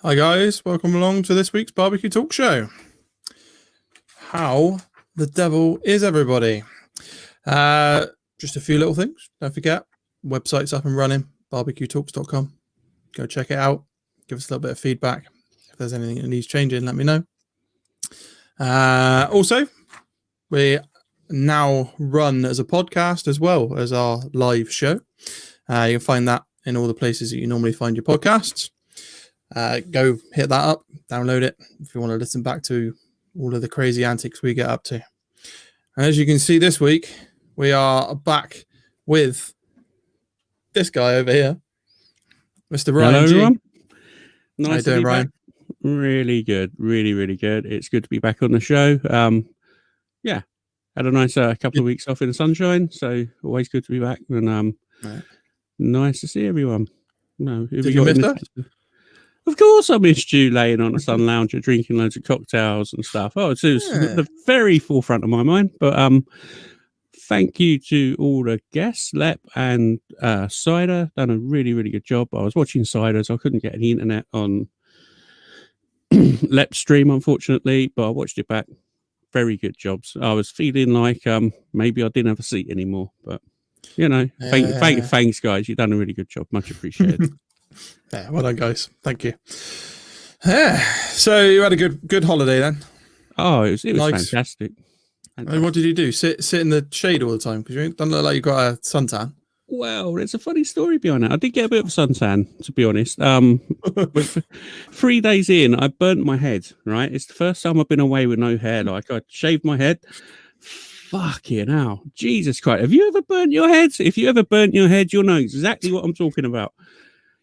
Hi guys, welcome along to this week's BBQ Talks Show. How the devil is everybody? Just a few little things. Don't forget, website's up and running, bbqtalks.com. Go check it out. Give us a little bit of feedback. If there's anything that needs changing, let me know. Also, we now run as a podcast as well as our live show. You'll find that in all the places that you normally find your podcasts. Go hit that up, download it if you want to listen back to all of the crazy antics we get up to. And as you can see this week, we are back with this guy over here, Mr. Ryan. Hello, G. everyone. Nice How you doing, Ryan? Back. Really good. Really good. It's good to be back on the show. Had a nice couple of weeks off in the sunshine, so always good to be back. And Right. Nice to see everyone. No, Did you miss us? Of course, I missed you laying on a sun lounger, drinking loads of cocktails and stuff. Oh, it was the very forefront of my mind. But thank you to all the guests, Lep and Cider. Done a really good job. I was watching Cider, so I couldn't get any internet on Lep's stream, unfortunately, but I watched it back. Very good jobs. I was feeling like maybe I didn't have a seat anymore, but you know, thanks guys. You've done a really good job. Much appreciated. Yeah, well done, guys. Thank you. Yeah. So you had a good holiday then? Oh, it was Nice. fantastic. I mean, what did you do? Sit in the shade all the time? Because you don't look like you got a suntan. Well, there's a funny story behind it. I did get a bit of suntan, to be honest. But 3 days in, I burnt my head, right? It's the first time I've been away with no hair. Like, I shaved my head. Fucking hell. Jesus Christ. Have you ever burnt your head? If you ever burnt your head, you'll know exactly what I'm talking about.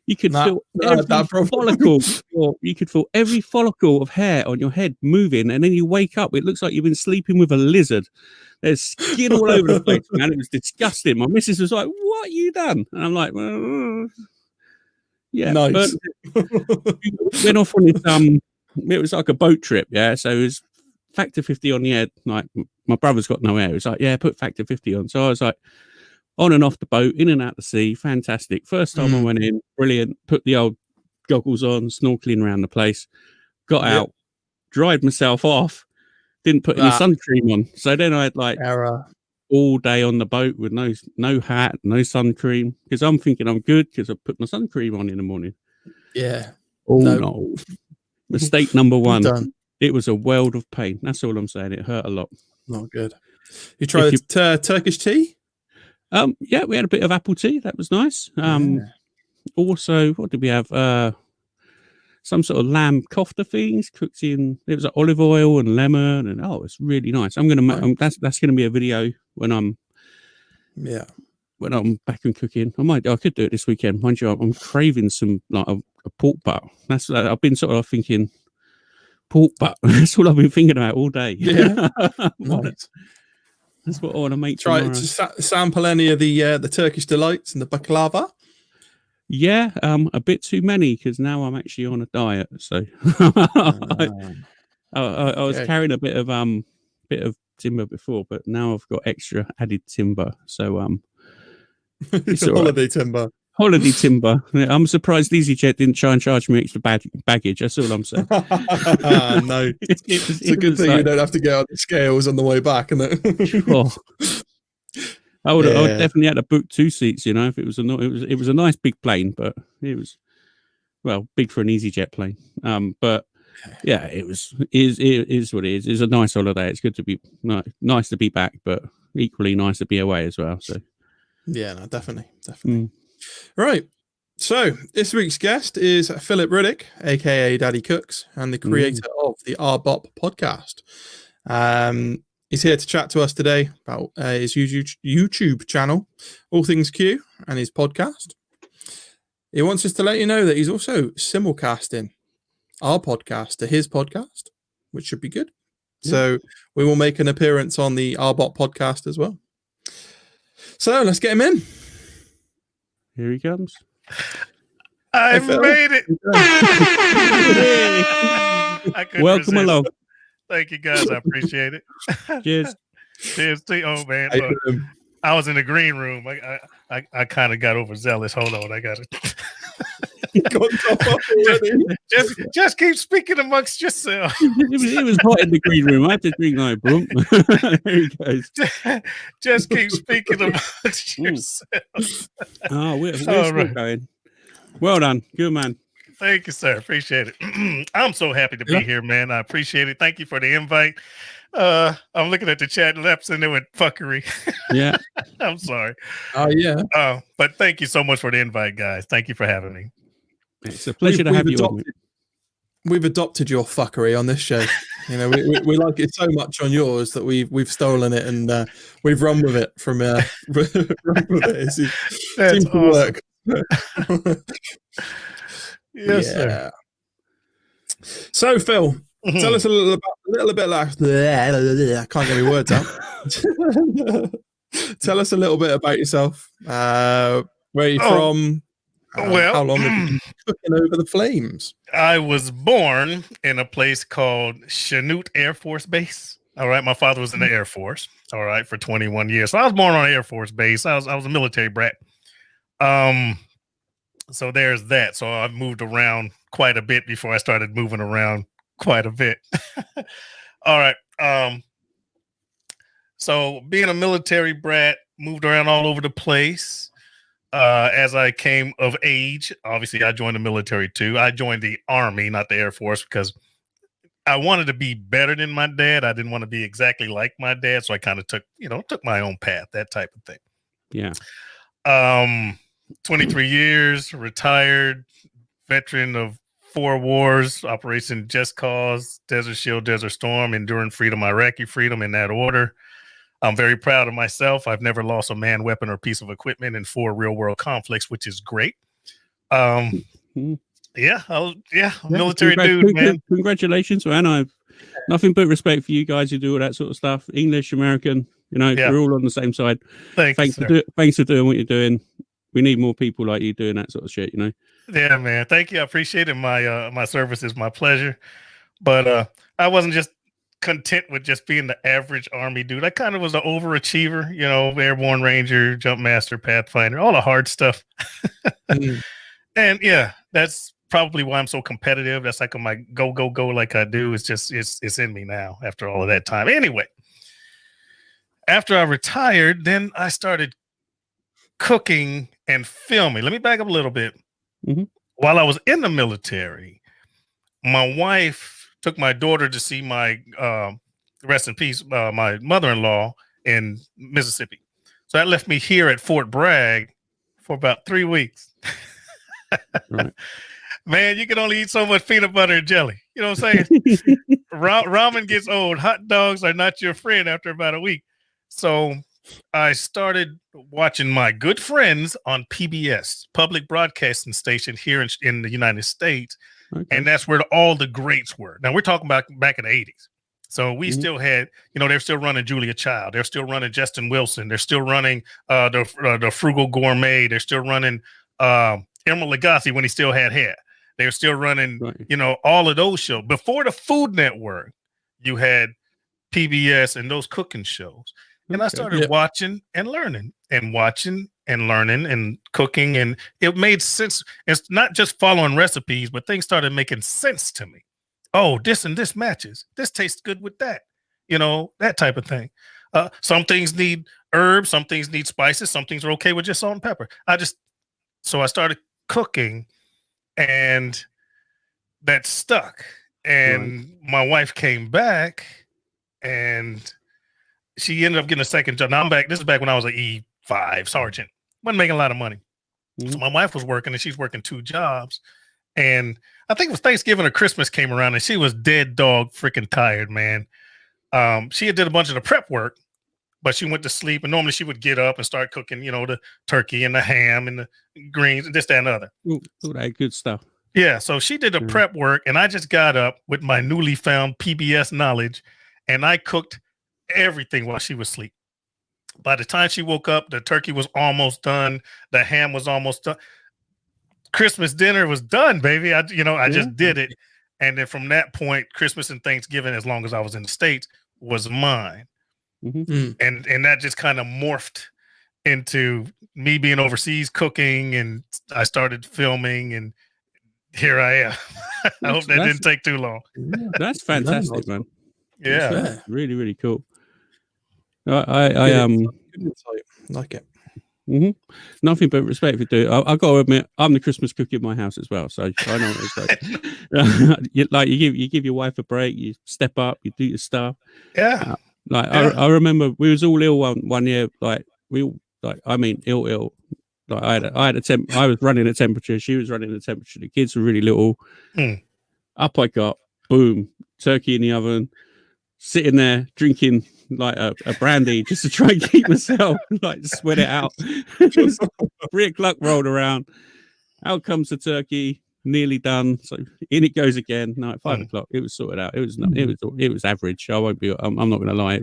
You could feel every follicle, or you could feel every follicle of hair on your head moving, and then you wake up. It looks like you've been sleeping with a lizard. There's skin all over the place, man. It was disgusting. My missus was like, "What you done?" And I'm like, "Well, yeah." Nice. Went off on this. It was like a boat trip, yeah. So it was factor 50 on the head. Like my brother's got no hair. It was like, yeah, put factor 50 on. So I was like, on and off the boat, in and out the sea, fantastic. First time I went in, brilliant. Put the old goggles on, snorkeling around the place. Got out, dried myself off, didn't put any sun cream on. So then I had like all day on the boat with no hat, no sun cream. Because I'm thinking I'm good because I put my sun cream on in the morning. Yeah. Oh no. Mistake number one. Done. It was a world of pain. That's all I'm saying. It hurt a lot. Not good. You tried Turkish tea? Yeah, we had a bit of apple tea. That was nice. Also, what did we have? Some sort of lamb kofta things cooked in. It was like olive oil and lemon, and it's really nice. I'm gonna that's gonna be a video when I'm back and cooking. I could do it this weekend. Mind you, I'm craving some like a pork butt. That's I've been sort of thinking pork butt. That's all I've been thinking about all day. Yeah. Nice. That's what I want to make. Try to sample any of the Turkish delights and the baklava. Yeah, a bit too many because now I'm actually on a diet. So I was carrying a bit of timber before, but now I've got extra added timber. So it's holiday timber. Holiday timber. I'm surprised EasyJet didn't try and charge me extra baggage. That's all I'm saying. No, it's a good thing you don't have to get out the scales on the way back, isn't it? I would definitely had to book 2 seats. You know, if it was a nice big plane, but it was big for an EasyJet plane. But yeah, it is what it is. It's a nice holiday. It's good to be nice to be back, but equally nice to be away as well. So yeah, no, definitely. Right. So this week's guest is Philip Riddick, aka Daddy Cooks, and the creator of the R-BOP podcast. He's here to chat to us today about his YouTube channel, All Things Q, and his podcast. He wants us to let you know that he's also simulcasting our podcast to his podcast, which should be good. Yeah. So we will make an appearance on the R-BOP podcast as well. So let's get him in. Here he comes. I made it. Welcome along. Thank you, guys. I appreciate it. Cheers. Cheers to you. Oh, man. Look, I was in the green room. I kind of got overzealous. Hold on. I got it. just keep speaking amongst yourself. It was hot in the green room. I had to drink like boom. There he goes. Just keep speaking amongst yourself. Oh, we're still going. Well done. Good man. Thank you, sir. Appreciate it. I'm so happy to be here, man. I appreciate it. Thank you for the invite. I'm looking at the chat laps and they went fuckery. Yeah. I'm sorry. Oh, yeah. But thank you so much for the invite, guys. Thank you for having me. It's a pleasure to have you on. We've adopted your fuckery on this show. You know, we like it so much on yours that we've stolen it and we've run with it from run with it. It seems to work. Yes, sir. So, Phil, tell us a little bit like I can't get my words out. Tell us a little bit about yourself. Where are you from? How long have you been cooking over the flames? I was born in a place called Chanute Air Force Base. All right, my father was in the Air Force. All right, for 21 years. So I was born on an Air Force base. I was a military brat. So there's that. So I've moved around quite a bit before I started moving around quite a bit. All right. So being a military brat, moved around all over the place. As I came of age, obviously I joined the military too. I joined the Army, not the Air Force, because I wanted to be better than my dad. I didn't want to be exactly like my dad. So I kind of took my own path, that type of thing. Yeah. 23 years, retired, veteran of 4 wars, Operation Just Cause, Desert Shield, Desert Storm, Enduring Freedom, Iraqi Freedom, in that order. I'm very proud of myself. I've never lost a man, weapon, or piece of equipment in 4 real-world conflicts, which is great. Military dude, man. Congratulations, man. I've nothing but respect for you guys who do all that sort of stuff. English, American, we're all on the same side. Thanks for doing what you're doing. We need more people like you doing that sort of shit, Yeah, man. Thank you. I appreciate it. My service is my pleasure. But I wasn't just content with just being the average Army dude. I kind of was an overachiever, Airborne Ranger, Jump Master, Pathfinder, all the hard stuff. And yeah, that's probably why I'm so competitive. That's like my go like I do. It's just it's in me now after all of that time. Anyway, after I retired, then I started cooking and filming. Let me back up a little bit. While I was in the military, my wife took my daughter to see my rest in peace, my mother-in-law in Mississippi. So that left me here at Fort Bragg for about 3 weeks. Right. Man, you can only eat so much peanut butter and jelly. You know what I'm saying? Ramen gets old. Hot dogs are not your friend after about a week. So I started watching my good friends on PBS, public broadcasting station here in the United States. Okay. And that's where all the greats were. Now we're talking about back in the 80s. So we still had, they're still running Julia Child. They're still running Justin Wilson. They're still running the Frugal Gourmet. They're still running Emeril Lagasse when he still had hair. They're still running, all of those shows. Before the Food Network, you had PBS and those cooking shows. And I started watching and learning and watching and learning and cooking. And it made sense. It's not just following recipes, but things started making sense to me. Oh, this and this matches. This tastes good with that. That type of thing. Some things need herbs. Some things need spices. Some things are okay with just salt and pepper. So I started cooking and that stuck. And my wife came back and she ended up getting a second job. Now I'm back. This is back when I was an E5 sergeant. Wasn't making a lot of money. So my wife was working and she's working 2 jobs. And I think it was Thanksgiving or Christmas came around and she was dead dog freaking tired, man. She had did a bunch of the prep work, but she went to sleep. And normally she would get up and start cooking, the turkey and the ham and the greens and this, that, and the other. Ooh, that good stuff. Yeah. So she did the prep work and I just got up with my newly found PBS knowledge and I cooked everything while she was asleep. By the time she woke up, the turkey was almost done. The ham was almost done. Christmas dinner was done, baby. I just did it. And then from that point, Christmas and Thanksgiving, as long as I was in the States, was mine. And that just kind of morphed into me being overseas cooking. And I started filming and here I am. I hope that didn't take too long. That's fantastic, man. Yeah. That's really, really cool. I like it. Nothing but respect for do. I got to admit, I'm the Christmas cook in my house as well, so I know what it's like. you give your wife a break, you step up, you do your stuff. Yeah. I remember we was all ill one year. Like ill. Like I was running a temperature. She was running a temperature. The kids were really little. Up I got. Boom. Turkey in the oven. Sitting there drinking like a brandy just to try and keep myself like sweat it out. 3 o'clock rolled around. Out comes the turkey, nearly done. So in it goes again. No, at 5 o'clock it was sorted out. It was average. I'm not going to lie.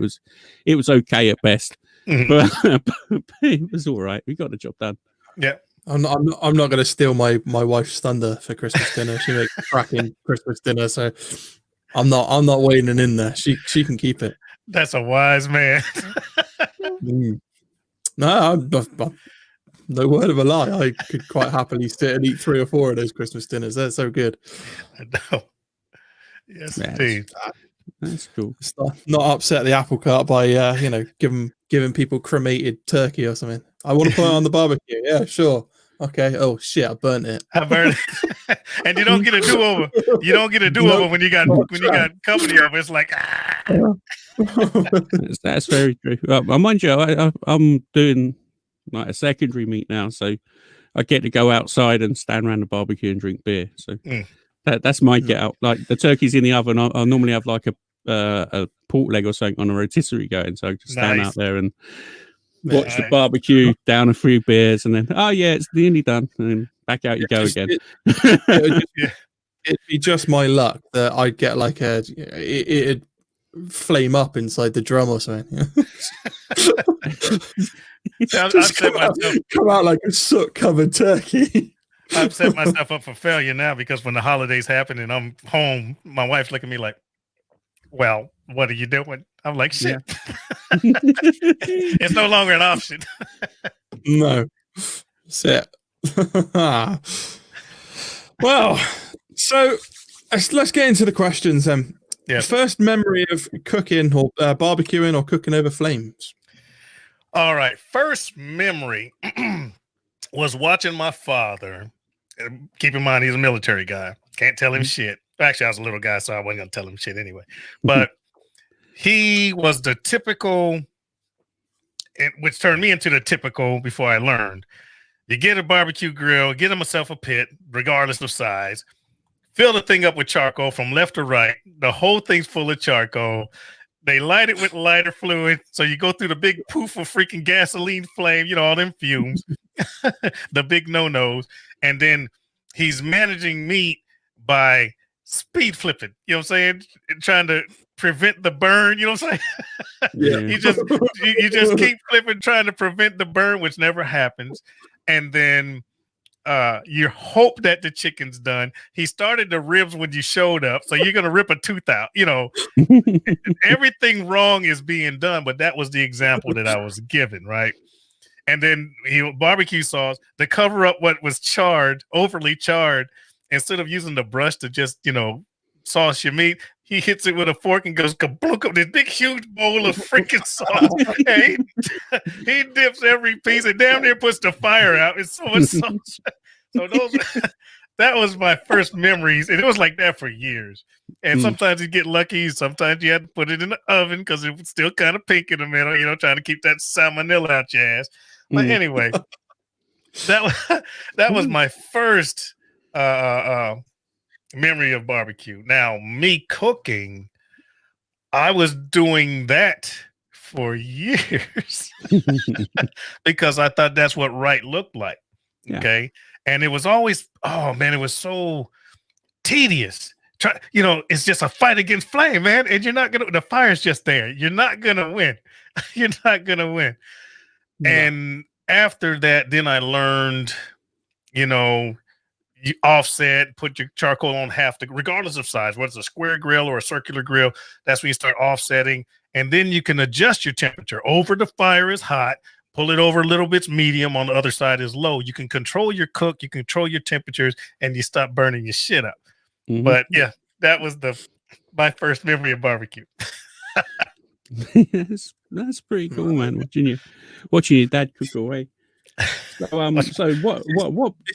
It was okay at best, but it was all right. We got the job done. Yeah. I'm not going to steal my wife's thunder for Christmas dinner. She makes cracking Christmas dinner, so I'm not waiting in there. She can keep it. That's a wise man. No, no word of a lie. I could quite happily sit and eat 3 or 4 of those Christmas dinners. They're so good. I know. Yes, indeed. That's cool. Not upset the apple cart by giving people cremated turkey or something. I want to put it on the barbecue. Yeah, sure. Okay. Oh shit, I burnt it. And you don't get a do-over. You don't get a do-over when you got company over. It's like That's very true. Mind you, I'm doing like a secondary meet now, so I get to go outside and stand around the barbecue and drink beer. So that's my get out. Like the turkey's in the oven. I normally have like a pork leg or something on a rotisserie going, so I just stand out there and watch the barbecue, down a few beers, and then it's nearly done, and then back out you go again. It'd be just my luck that I'd get like it'd flame up inside the drum or something. Come out like a soot-covered turkey. I've set myself up for failure now because when the holidays happen and I'm home, my wife's looking at me like, well, what are you doing? I'm like, shit. It's no longer an option. No. That's it. Well, so let's get into the questions then. First memory of cooking or barbecuing or cooking over flames. All right. First memory was watching my father. Keep in mind, he's a military guy. Can't tell him shit. Actually, I was a little guy, so I wasn't going to tell him shit anyway. But he was the typical, which turned me into the typical before I learned. You get a barbecue grill, get himself a pit, regardless of size, fill the thing up with charcoal from left to right. The whole thing's full of charcoal. They light it with lighter fluid. So you go through the big poof of freaking gasoline flame, all them fumes, the big no-nos. And then he's managing meat by speed flipping, you know what I'm saying? Trying to prevent the burn, you know what I'm saying? Yeah. you just keep flipping, trying to prevent the burn, which never happens. And then you hope that the chicken's done. He started the ribs when you showed up, so you're gonna rip a tooth out. Everything wrong is being done, but that was the example that I was given, right? And then barbecue sauce to cover up what was charred, overly charred. Instead of using the brush to just sauce your meat, he hits it with a fork and goes kablunk up this big huge bowl of freaking sauce. And he dips every piece and damn near puts the fire out. It's so much sauce. So that was my first memories, and it was like that for years. And sometimes you get lucky, sometimes you had to put it in the oven because it was still kind of pink in the middle, trying to keep that salmonella out your ass. But anyway, that was my first memory of barbecue. Now, me cooking, I was doing that for years because I thought that's what right looked like. Yeah. Okay. And it was always, it was so tedious. It's just a fight against flame, man. And the fire's just there. You're not going to win. You're not going to win. No. And after that, then I learned, you offset, put your charcoal on regardless of size, whether it's a square grill or a circular grill, that's when you start offsetting. And then you can adjust your temperature. Over the fire is hot, pull it over a little bit, medium, on the other side is low. You can control your cook, you control your temperatures, and you stop burning your shit up. But yeah, that was my first memory of barbecue. That's pretty cool, man. Watching your dad cook away. So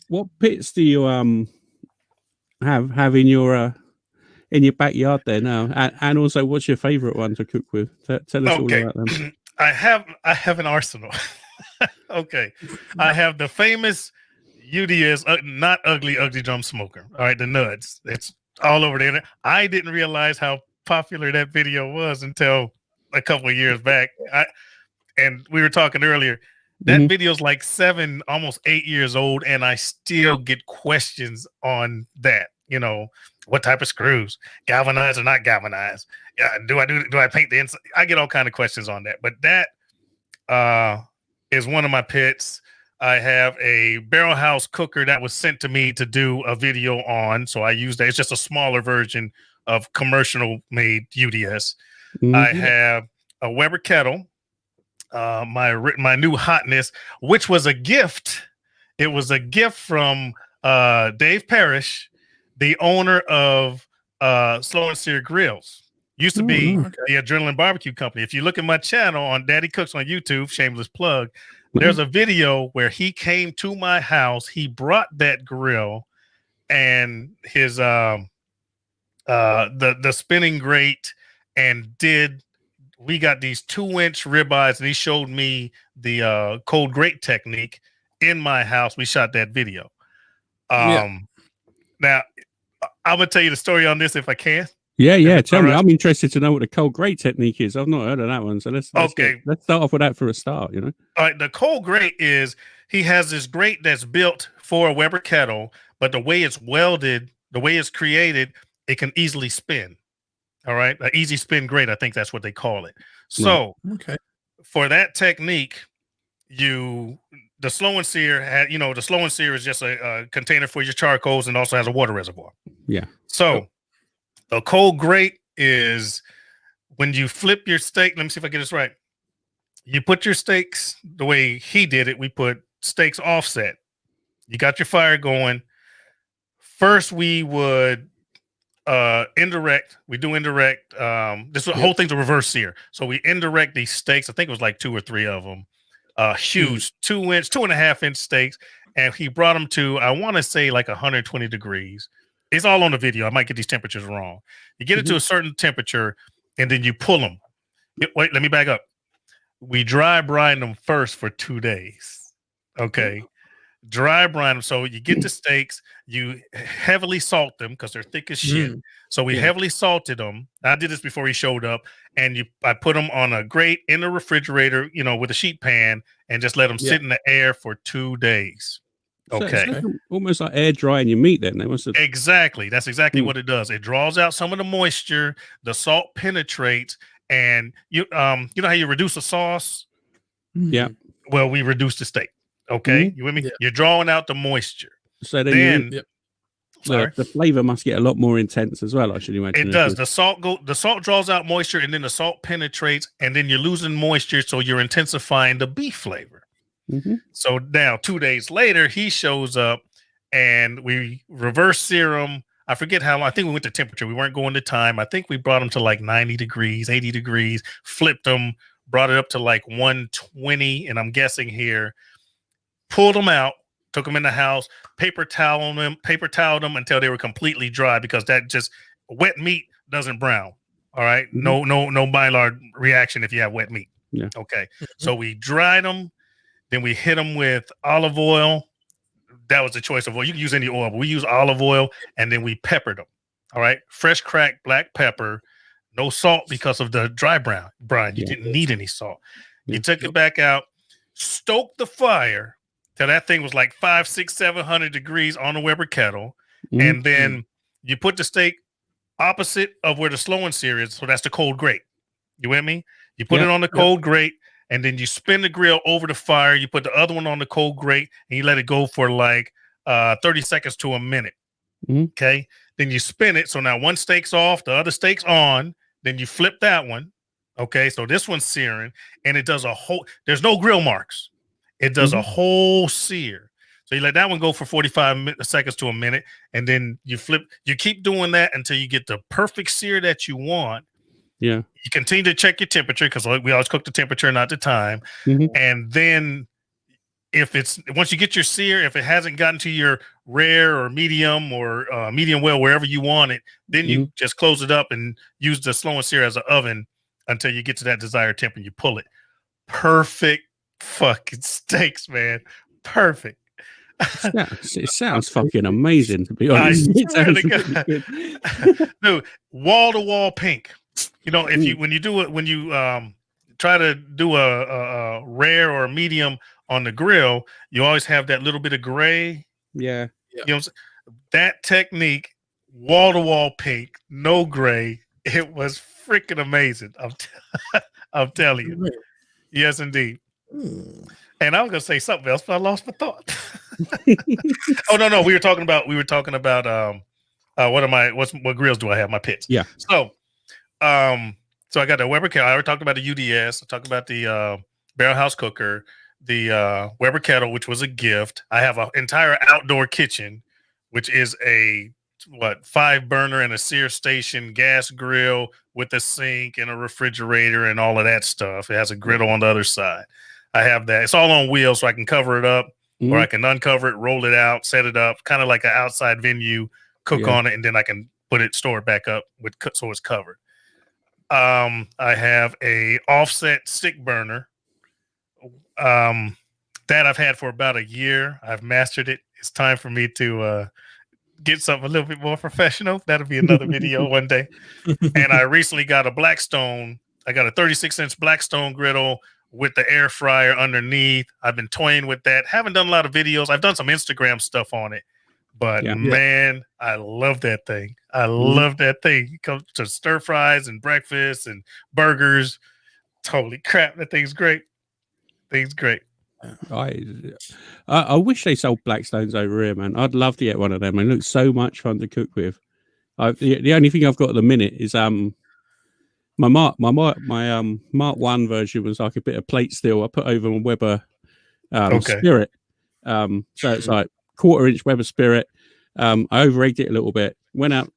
what pits do you have in your backyard there now? And also, what's your favorite one to cook with? Tell us all about them. I have an arsenal. Okay, I have the famous UDS, not ugly drum smoker. All right, the Nuds. It's all over the internet. I didn't realize how popular that video was until a couple of years back. And we were talking earlier. That video's like 7, almost 8 years old, and I still get questions on that. You know, what type of screws, galvanized or not galvanized? Do I paint the inside? I get all kind of questions on that. But that is one of my pits. I have a barrel house cooker that was sent to me to do a video on, so I use that. It's just a smaller version of commercial made UDS. I have a Weber kettle. My new hotness, which was a gift. It was a gift from Dave Parrish, the owner of Slow and Sear Grills. Used to be the Adrenaline Barbecue Company. If you look at my channel on Daddy Cooks on YouTube, shameless plug, there's a video where he came to my house. He brought that grill and his the spinning grate, and we got these 2-inch ribeyes, and he showed me the cold grate technique in my house. We shot that video. Now I'm gonna tell you the story on this if I can. Yeah. Tell me. Right. I'm interested to know what the cold grate technique is. I've not heard of that one. So let's start off with that for a start. You know. All right. The cold grate is he has this grate that's built for a Weber kettle, but the way it's welded, the way it's created, it can easily spin. All right, an easy spin grate, I think that's what they call it. So, for that technique, the Slow and Sear the Slow and Sear is just a container for your charcoals and also has a water reservoir. Yeah. So, the cold grate is when you flip your steak. Let me see if I get this right. You put your steaks the way he did it. We put steaks offset. You got your fire going. First, we would indirect. This whole thing's a reverse sear. So we indirect these steaks. I think it was like 2 or 3 of them. Huge 2-inch, 2.5-inch steaks. And he brought them to, I want to say, like 120 degrees. It's all on the video. I might get these temperatures wrong. You get it to a certain temperature, and then you pull them. Wait, let me back up. We dry brine them first for 2 days. Okay. Dry brine them. So you get the steaks, you heavily salt them because they're thick as shit. So we heavily salted them. I did this before he showed up, and I put them on a grate in the refrigerator, with a sheet pan, and just let them sit in the air for 2 days. Okay. So it's almost like air drying your meat then. Exactly. That's exactly what it does. It draws out some of the moisture, the salt penetrates, and you know how you reduce a sauce? Yeah. Well, we reduce the steak. Okay. You with me? Yeah. You're drawing out the moisture. So then the flavor must get a lot more intense as well, I should imagine. It does. The salt draws out moisture, and then the salt penetrates, and then you're losing moisture, so you're intensifying the beef flavor. So now 2 days later, he shows up, and we reverse sear him. I forget how long. I think we went to temperature. We weren't going to time. I think we brought him to like 90 degrees, 80 degrees, flipped him, brought it up to like 120, and I'm guessing here, pulled them out, took them in the house, paper toweled them until they were completely dry, because that just wet meat doesn't brown. All right. No Maillard reaction if you have wet meat. Yeah. Okay. So we dried them. Then we hit them with olive oil. That was the choice of oil. You can use any oil, but we use olive oil, and then we peppered them. All right. Fresh cracked black pepper, no salt because of the dry brine. You didn't need any salt. You took it back out, stoked the fire till that thing was like 500, 600, 700 degrees on the Weber kettle. And then you put the steak opposite of where the Slow and Sear is. So that's the cold grate. You with me? You put it on the cold grate, and then you spin the grill over the fire. You put the other one on the cold grate, and you let it go for like 30 seconds to a minute. Okay. Then you spin it. So now one steak's off, the other steak's on. Then you flip that one. Okay. So this one's searing, and it does there's no grill marks. It does a whole sear. So you let that one go for 45 seconds to a minute, and then you keep doing that until you get the perfect sear that you want. Yeah. You continue to check your temperature, because we always cook the temperature, not the time. And then once you get your sear, if it hasn't gotten to your rare or medium well, wherever you want it, then you just close it up and use the slow and sear as an oven until you get to that desired temp and you pull it. Perfect fucking steaks, man. Perfect. It sounds fucking amazing, to be honest. Dude, wall to wall pink. You know, when you try to do a rare or a medium on the grill, you always have that little bit of gray. Yeah. You know what I'm saying? That technique, wall to wall pink, no gray. It was freaking amazing. I'm telling you. Yes, indeed. And I was gonna say something else, but I lost my thought. Oh no, we were talking about what grills do I have? My pits. Yeah. So I got the Weber kettle. I already talked about the UDS. I talked about the barrel house cooker, the Weber kettle, which was a gift. I have an entire outdoor kitchen, which is a 5 burner and a sear station gas grill with a sink and a refrigerator and all of that stuff. It has a griddle on the other side. I have that. It's all on wheels, so I can cover it up, or I can uncover it, roll it out, set it up, kind of like an outside venue, cook on it, and then I can store it back up so it's covered. I have a offset stick burner that I've had for about a year. I've mastered it. It's time for me to get something a little bit more professional. That'll be another video one day. And I recently got a Blackstone. I got a 36-inch Blackstone griddle with the air fryer underneath. I've been toying with that. Haven't done a lot of videos. I've done some Instagram stuff on it. But man, I love that thing. I love that thing. It comes to stir fries and breakfast and burgers. Holy crap, that thing's great. Thing's great. I wish they sold Blackstones over here, man. I'd love to get one of them. It looks so much fun to cook with. The only thing I've got at the minute is my Mark 1 version was like a bit of plate steel. I put over a Weber Spirit. So it's like 1/4-inch Weber Spirit. I over egged it a little bit. Went out,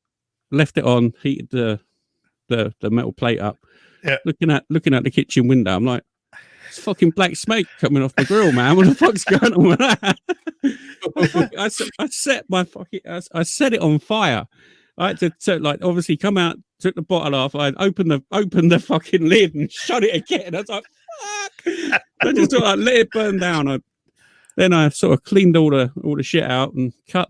left it on, heated the metal plate up. Yeah. Looking at the kitchen window, I'm like, it's fucking black smoke coming off the grill, man. What the fuck's going on with that? I set it on fire. I had to like obviously come out, took the bottle off. I opened the fucking lid and shut it again. I was like, fuck. I just sort of let it burn down. Then I sort of cleaned all the shit out and cut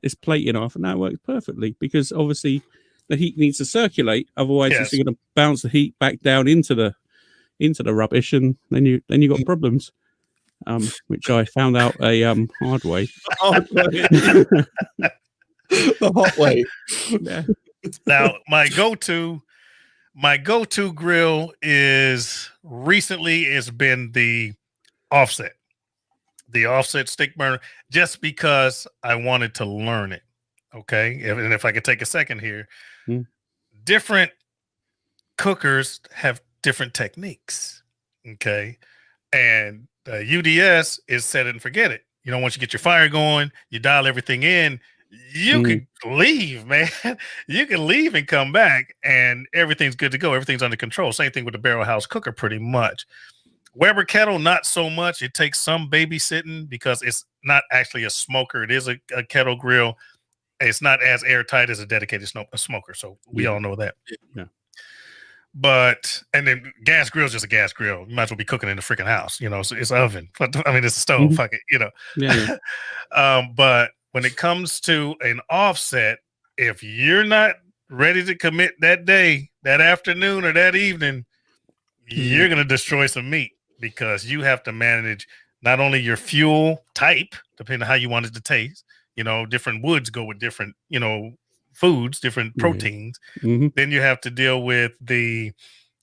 this plating off, and that worked perfectly because obviously the heat needs to circulate. Otherwise, it's going to bounce the heat back down into the rubbish, and then you got problems. Which I found out a hard way. The hot way. Yeah. Now, my go-to grill recently has been the offset stick burner, just because I wanted to learn it. Okay. And if I could take a second here, different cookers have different techniques. Okay. And UDS is set it and forget it. You know, once you get your fire going, you dial everything in, you can leave, man. You can leave and come back and everything's good to go. Everything's under control. Same thing with the barrel house cooker, pretty much. Weber kettle, not so much. It takes some babysitting because it's not actually a smoker. It is a kettle grill. It's not as airtight as a dedicated smoker. So we all know that. Yeah. But, and then gas grill is just a gas grill. You might as well be cooking in the freaking house, you know, so it's an oven. I mean, it's a stove, fuck it, you know. Yeah. But when it comes to an offset, if you're not ready to commit that day, that afternoon, or that evening, you're going to destroy some meat because you have to manage not only your fuel type, depending on how you want it to taste, you know, different woods go with different, you know, foods, different proteins. Then you have to deal with the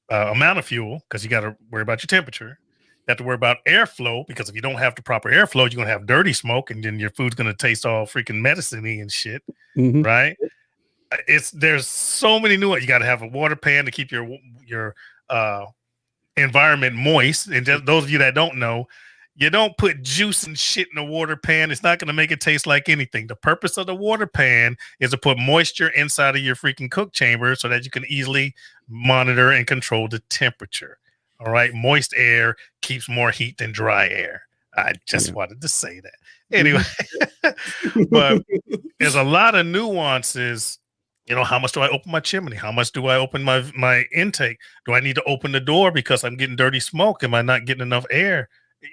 amount of fuel because you got to worry about your temperature. You have to worry about airflow because if you don't have the proper airflow, you're going to have dirty smoke and then your food's going to taste all freaking medicine-y and shit. Right? There's so many nuances. You got to have a water pan to keep your environment moist. And just those of you that don't know, You don't put juice and shit in a water pan. It's not going to make it taste like anything. The purpose of the water pan is to put moisture inside of your freaking cook chamber so that you can easily monitor and control the temperature. All right. Moist air keeps more heat than dry air. I just wanted to say that. Anyway, but there's a lot of nuances. You know, how much do I open my chimney? How much do I open my intake? Do I need to open the door because I'm getting dirty smoke? Am I not getting enough air?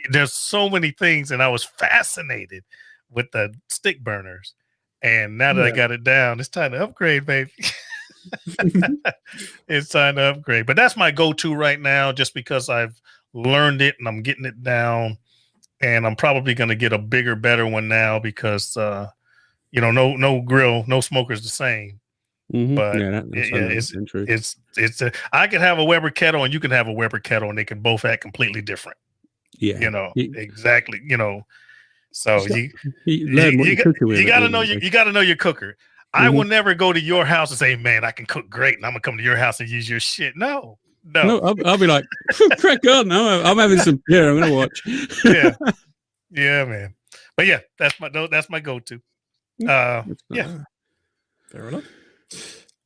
There's so many things, and I was fascinated with the stick burners. And now that I got it down, it's time to upgrade, baby. It's time to upgrade. But that's my go-to right now, just because I've learned it and I'm getting it down. And I'm probably going to get a bigger, better one now because, you know, no grill, no smoker's the same. Mm-hmm. But I could have a Weber kettle and you can have a Weber kettle, and they can both act completely different. Yeah, you know, exactly. You know, so you got to know you got to know your cooker. I will never go to your house and say, "Man, I can cook great," and I'm gonna come to your house and use your shit. No. I'll be like, crack on. No, I'm having some beer. I'm gonna watch. yeah, man. But yeah, that's my go-to. Yeah, fair enough.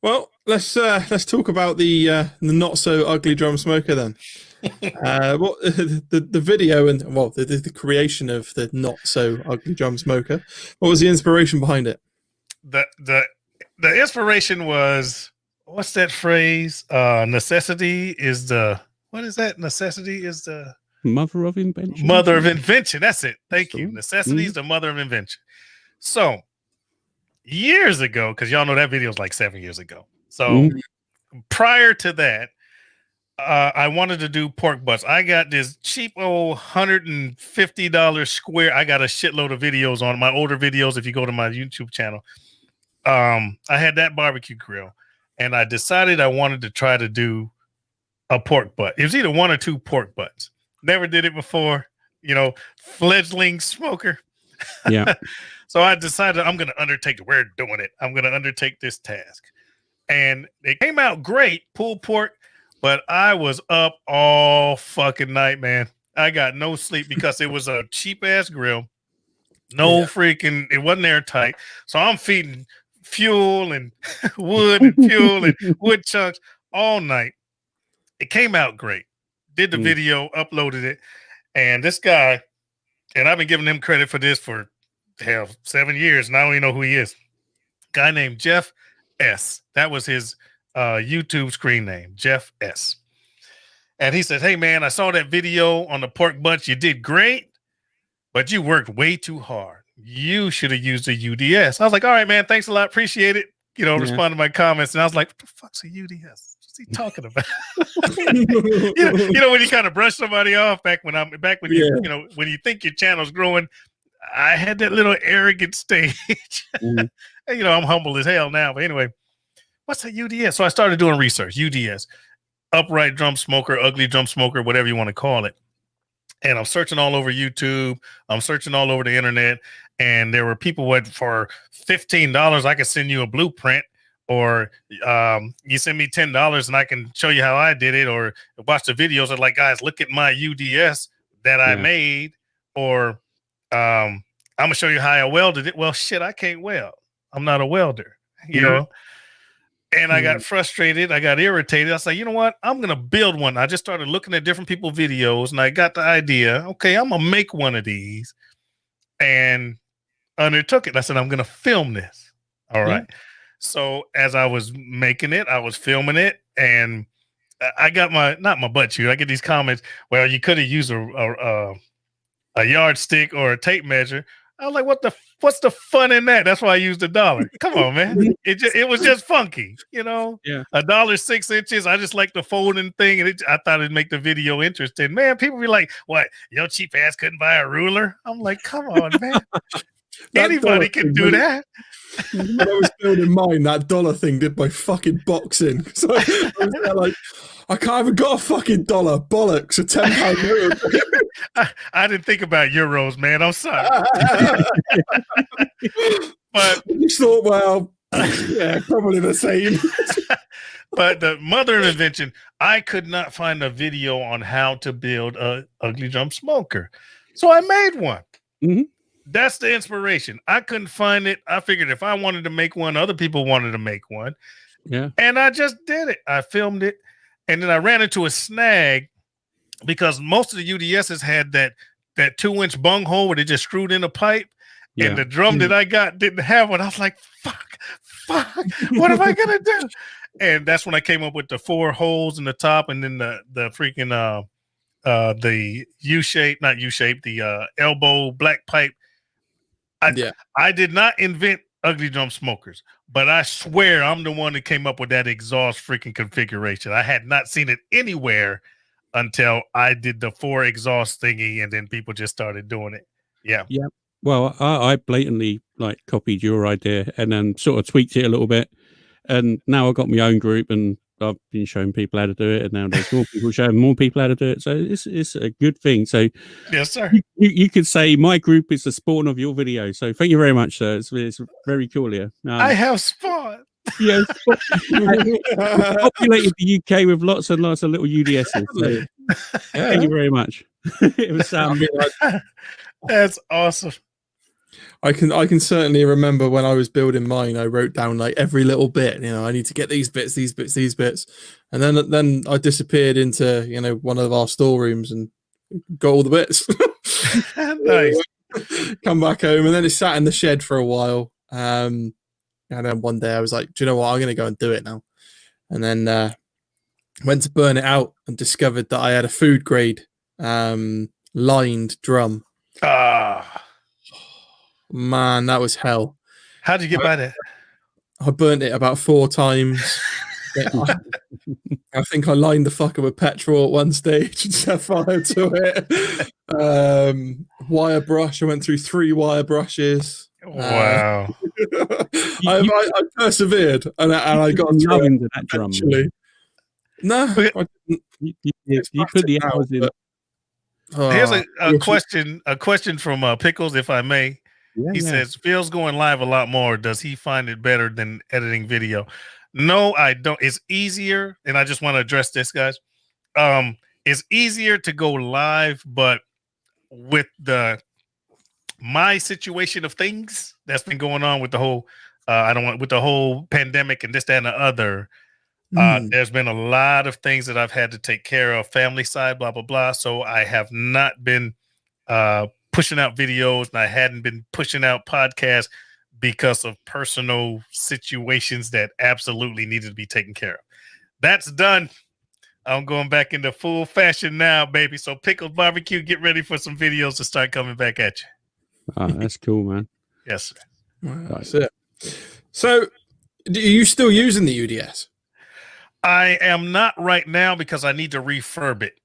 Well, let's talk about the not so ugly drum smoker then. What the video and the creation of the not so ugly drum smoker. What was the inspiration behind it? The inspiration was, what's that phrase? Necessity is the Necessity is the mother of invention. Mother of invention. That's it. Thank you. Necessity is the mother of invention. So years ago, because y'all know that video is like 7 years ago. So prior to that, I wanted to do pork butts. I got this cheap old $150 square. I got a shitload of videos on my older videos. If you go to my YouTube channel, I had that barbecue grill, and I decided I wanted to try to do a pork butt. It was either one or two pork butts. Never did it before, you know, fledgling smoker. Yeah. So I decided I'm going to undertake it. We're doing it. I'm going to undertake this task. And it came out great, pulled pork, but I was up all fucking night, man. I got no sleep because it was a cheap ass grill. Freaking, it wasn't airtight. So I'm feeding fuel and wood and fuel and wood chunks all night. It came out great. Did the video, uploaded it. And this guy, and I've been giving him credit for this for 7 years, and I don't even know who he is. Guy named Jeff S. That was his YouTube screen name, Jeff S. And he said, "Hey man, I saw that video on the pork butts. You did great, but you worked way too hard. You should have used a UDS." I was like, "All right, man, thanks a lot. Appreciate it." You know, respond to my comments. And I was like, "What the fuck's a UDS? What's he talking about?" you know, when you kind of brush somebody off back when you know, when you think your channel's growing, I had that little arrogant stage. And, you know, I'm humble as hell now. But anyway, what's a UDS? So I started doing research. UDS, upright drum smoker, ugly drum smoker, whatever you want to call it. And I'm searching all over YouTube. I'm searching all over the internet. And there were people for $15, I could send you a blueprint, or you send me $10 and I can show you how I did it, or watch the videos of like, guys, look at my UDS that I made, or I'm gonna show you how I welded it. Well, shit, I can't weld. I'm not a welder, you know. And I got frustrated. I got irritated. I was like, you know what? I'm gonna build one. I just started looking at different people's videos, and I got the idea. Okay, I'm gonna make one of these, and undertook it. I said, I'm gonna film this. All right. So as I was making it, I was filming it, and I got not my butt chewed. I get these comments, well, you could have used a yardstick or a tape measure. I was like, what's the fun in that? That's why I used $1. Come on, man. It was just funky, you know. Yeah. $1 6 inches. I just like the folding thing, and I thought it'd make the video interesting. Man, people be like, "What? Your cheap ass couldn't buy a ruler?" I'm like, come on, man. Anybody can do that. When I was building mine, that dollar thing did my fucking boxing. So I was there like, I can't even got a fucking dollar. Bollocks, a £10 mirror. I didn't think about euros, man. I'm sorry. But I just thought, well, yeah, probably the same. But the mother of invention, I could not find a video on how to build a ugly drum smoker. So I made one. Mm-hmm. That's the inspiration. I couldn't find it. I figured if I wanted to make one, other people wanted to make one. Yeah. And I just did it. I filmed it. And then I ran into a snag because most of the UDSs had that 2-inch bung hole where they just screwed in a pipe. Yeah. And the drum that I got didn't have one. I was like, fuck, what am I going to do? And that's when I came up with the 4 holes in the top and then the freaking, the U-shape, not U-shape, the elbow black pipe. I did not invent ugly drum smokers, but I swear I'm the one that came up with that exhaust freaking configuration. I had not seen it anywhere until I did the 4 exhaust thingy, and then people just started doing it. Yeah. Well, I blatantly like copied your idea and then sort of tweaked it a little bit, and now I've got my own group and I've been showing people how to do it, and now there's more people showing more people how to do it. So it's a good thing. So yes, sir. You could say my group is the spawn of your video. So thank you very much, sir. It's very cool here. I have spawn. Yeah, populated the UK with lots and lots of little UDSs. So thank you very much. It was that's awesome. I can certainly remember when I was building mine, I wrote down like every little bit, I need to get these bits. And then I disappeared into, one of our storerooms and got all the bits. Nice. Come back home and then it sat in the shed for a while. And then one day I was like, do you know what? I'm going to go and do it now. And then went to burn it out and discovered that I had a food grade lined drum. Man, that was hell. How'd you get by that? I burnt it about 4 times. I think I lined the fucker with petrol at one stage and set fire to it. Wire brush. I went through 3 wire brushes. Wow. I persevered and I got into that drum. Actually. No, I didn't. You put the hours in. Here's a question from Pickles, if I may. He says, Phil's going live a lot more. Does he find it better than editing video? No, I don't. It's easier, and I just want to address this, guys. It's easier to go live, but with my situation of things that's been going on with the whole, with the whole pandemic and this, that, and the other. There's been a lot of things that I've had to take care of, family side, blah, blah, blah. So I have not been pushing out videos, and I hadn't been pushing out podcasts because of personal situations that absolutely needed to be taken care of. That's done. I'm going back into full fashion now, baby. So Pickles Barbecue, get ready for some videos to start coming back at you. Oh, that's cool, man. Yes, sir. That's it. So are you still using the UDS? I am not right now because I need to refurb it.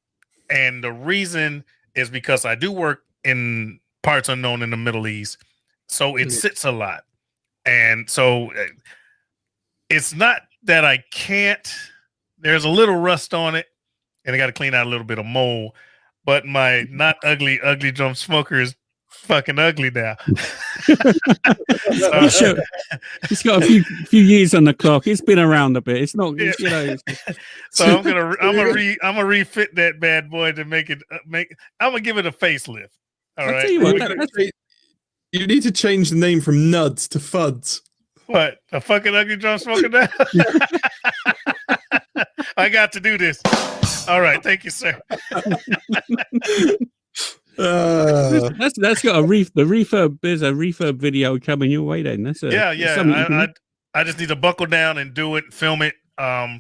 And the reason is because I do work in parts unknown in the Middle East. So it sits a lot. And so it's not that I can't. There's a little rust on it, and I got to clean out a little bit of mold. But my not ugly drum smoker is fucking ugly now. Sure. It's got a few years on the clock. It's been around a bit. It's not, So I'm gonna refit that bad boy to make it. I'm gonna give it a facelift. All right. Tell you what, you need to change the name from Nuds to Fuds. What? A fucking ugly drum smoker now? I got to do this. All right. Thank you, sir. That's got the refurb. There's a refurb video coming your way. Then that's I just need to buckle down and do it, film it. I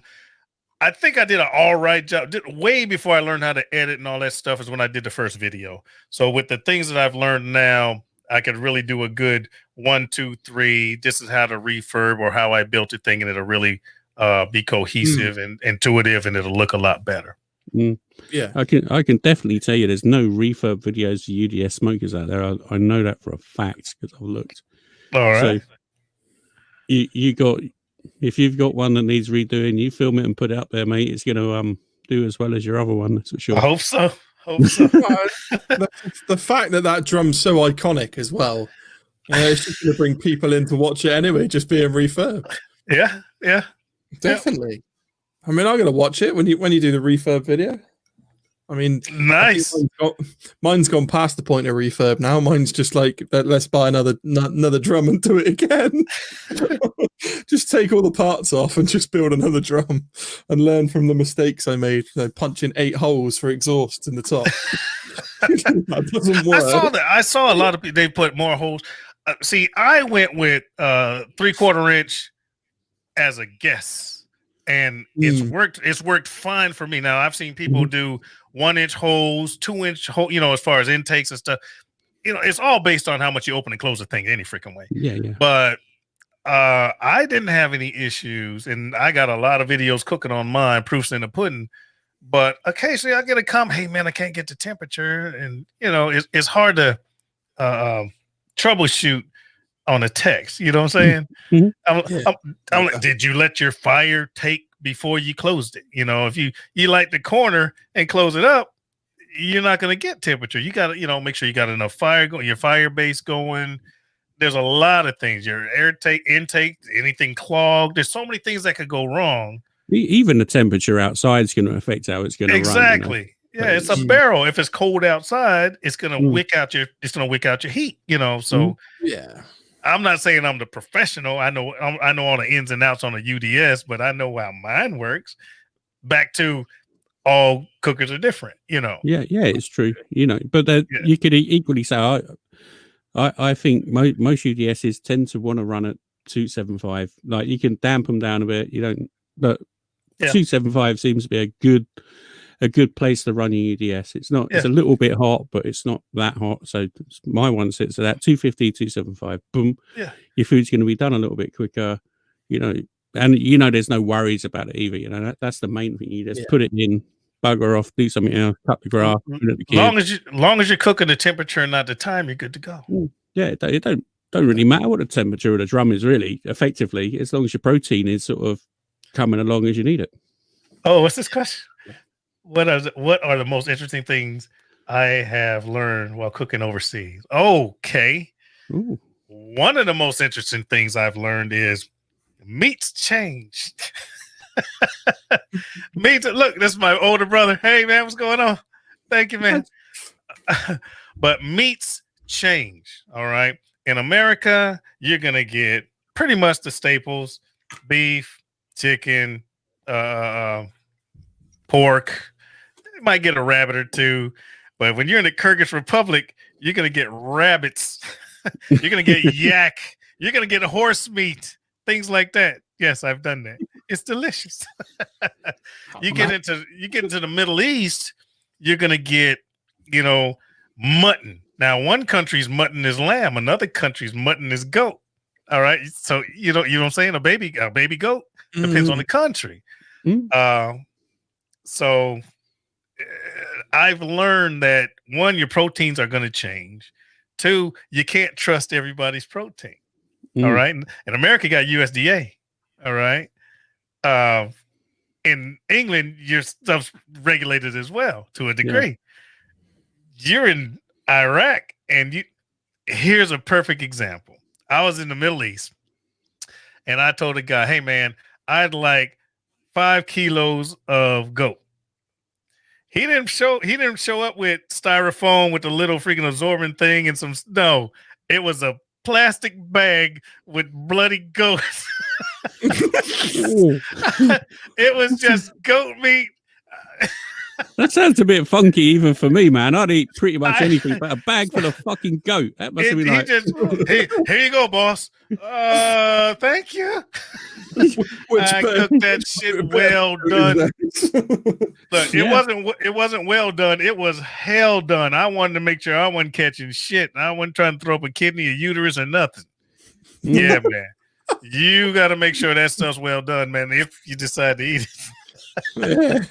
think I did an all right job. Way before I learned how to edit and all that stuff is when I did the first video. So with the things that I've learned now, I could really do a good 1, 2, 3. This is how to refurb or how I built the thing, and it'll really be cohesive and intuitive, and it'll look a lot better. Yeah, I can definitely tell you there's no refurb videos of UDS smokers out there. I know that for a fact because I've looked. All right. So you got, if you've got one that needs redoing, you film it and put it up there, mate. It's going to do as well as your other one, that's for sure. I hope so. The fact that drum's so iconic as well, it's just going to bring people in to watch it anyway, just being refurbed. Yeah, definitely. I mean, I'm going to watch it when you do the refurb video. I mean, nice. Mine's gone past the point of refurb now. Mine's just like, let's buy another drum and do it again. Just take all the parts off and just build another drum and learn from the mistakes I made. Punching 8 holes for exhaust in the top. That doesn't work. I saw that. I saw a lot of people. They put more holes. See, I went with 3/4 inch as a guess, and it's worked. It's worked fine for me. Now I've seen people do 1-inch holes, 2-inch hole. As far as intakes and stuff. It's all based on how much you open and close the thing any freaking way. Yeah. But I didn't have any issues, and I got a lot of videos cooking on mine, proofs in the pudding. But occasionally I get a comment, hey man, I can't get the temperature, and it's hard to troubleshoot on a text. You know what I'm saying? I'm like, did you let your fire take before you closed it? If you light the corner and close it up, you're not going to get temperature. You got to, make sure you got enough fire going, your fire base going. There's a lot of things, your air intake, anything clogged. There's so many things that could go wrong. Even the temperature outside is going to affect how it's going to run. Exactly. Yeah, it's a barrel. If it's cold outside, it's going to wick out your heat, So yeah. I'm not saying I'm the professional. I know all the ins and outs on a UDS, but I know how mine works. Back to all cookers are different, Yeah, it's true. But you could equally say I think most UDSs tend to want to run at 275. Like you can damp them down a bit. But 275 seems to be a good place to run your UDS. It's not. It's a little bit hot, but it's not that hot. So my one sits at that 250, 275. Boom. Yeah. Your food's going to be done a little bit quicker. And there's no worries about it either. That's the main thing. You just put it in, bugger off, do something else, cut the grass. Long as you're cooking the temperature and not the time, you're good to go. Yeah, it don't really matter what the temperature of the drum is really. Effectively, as long as your protein is sort of coming along as you need it. Oh, what's this question? What are the most interesting things I have learned while cooking overseas? Okay. Ooh. One of the most interesting things I've learned is meats changed. Look, this is my older brother. Hey man, what's going on? Thank you, man. But meats change. All right. In America, you're gonna get pretty much the staples: beef, chicken, pork. You might get a rabbit or two, but when you're in the Kyrgyz Republic, you're gonna get rabbits. You're gonna get yak. You're gonna get horse meat, things like that. Yes, I've done that. It's delicious. You get into the Middle East, you're gonna get, mutton. Now, one country's mutton is lamb, another country's mutton is goat. All right. So you know what I'm saying? A baby goat depends on the country. So I've learned that 1, your proteins are going to change. 2, you can't trust everybody's protein. All right. And America got USDA. All right. In England, your stuff's regulated as well to a degree. You're in Iraq, and here's a perfect example. I was in the Middle East, and I told a guy, hey man, I'd like 5 kilos of goat. He didn't show up with styrofoam with a little freaking absorbent thing and some. No, it was a plastic bag with bloody goat. It was just goat meat. That sounds a bit funky even for me, man. I'd eat pretty much anything, but a bag full of fucking goat. That must have been like, hey, here you go, boss. Thank you. I cooked that shit well done. Look, it wasn't well done. It was hell done. I wanted to make sure I wasn't catching shit. I wasn't trying to throw up a kidney, a uterus, or nothing. Yeah, man. You got to make sure that stuff's well done, man. If you decide to eat it.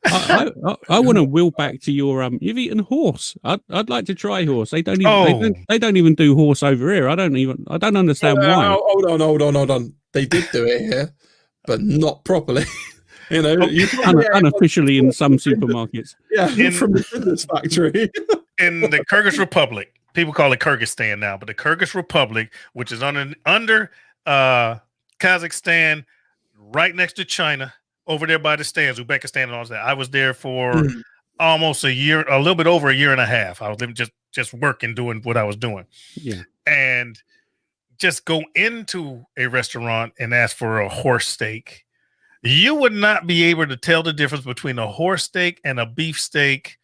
I want to wheel back to your you've eaten horse. I'd like to try horse. They don't even do horse over here. I don't understand why. Hold on. They did do it here, but not properly. Unofficially in some supermarkets. Yeah, from the fitness factory. In the Kyrgyz Republic, people call it Kyrgyzstan now, but the Kyrgyz Republic, which is under Kazakhstan, right next to China, over there by the stands, Uzbekistan and all that. I was there for almost a year, a little bit over a year and a half. I was living just working, doing what I was doing. Yeah. And just go into a restaurant and ask for a horse steak. You would not be able to tell the difference between a horse steak and a beef steak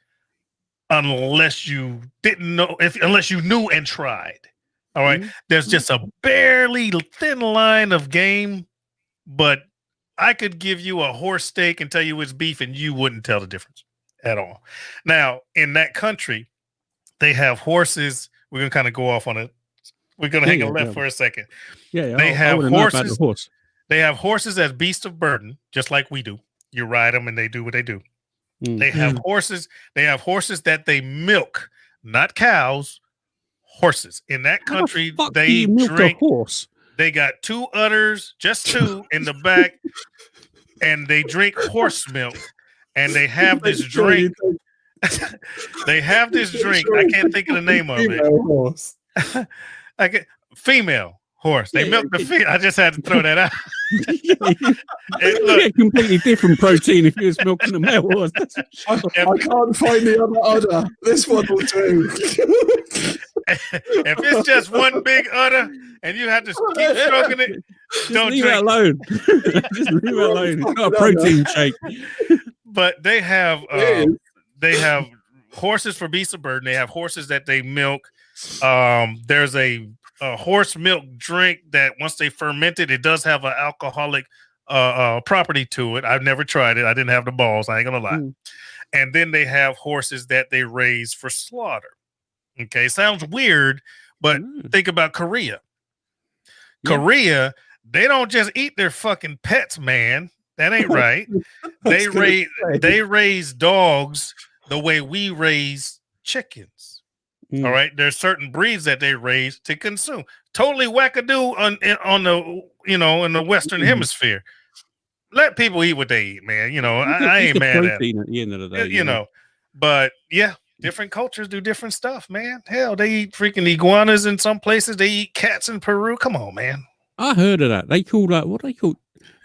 unless you didn't know, unless you knew and tried. All right. There's just a barely thin line of game, but I could give you a horse steak and tell you it's beef and you wouldn't tell the difference at all. Now, in that country, they have horses. We're going to kind of go off on it. We're going to hang a left for a second. Yeah. They have horses. They have horses as beasts of burden, just like we do. You ride them and they do what they do. They have horses. They have horses that they milk, not cows, horses. In that country, they drink. A horse? They got 2 udders, just 2 in the back, and they drink horse milk. And they have this drink. They have this drink. I can't think of the name of it. Female horse. They milk the female. I just had to throw that out. Look, completely different protein if you was milking a male horse. I can't find the other udder. This one will do. If it's just one big udder and you have to keep stroking it, don't leave drink it alone. Just leave it alone. It's not a protein shake. But they have horses for beasts of burden. They have horses that they milk. There's a horse milk drink that once they ferment it, it does have an alcoholic property to it. I've never tried it. I didn't have the balls. I ain't gonna lie. And then they have horses that they raise for slaughter. Okay, sounds weird, but think about Korea. Korea, they don't just eat their fucking pets, man. That ain't right. They raise dogs the way we raise chickens. All right, there's certain breeds that they raise to consume. Totally wackadoo on the in the Western Hemisphere. Let people eat what they eat, man. I ain't mad at it. At the end of the day, but yeah. Different cultures do different stuff, man. Hell, they eat freaking iguanas in some places. They eat cats in Peru. Come on, man. I heard of that. They call what they call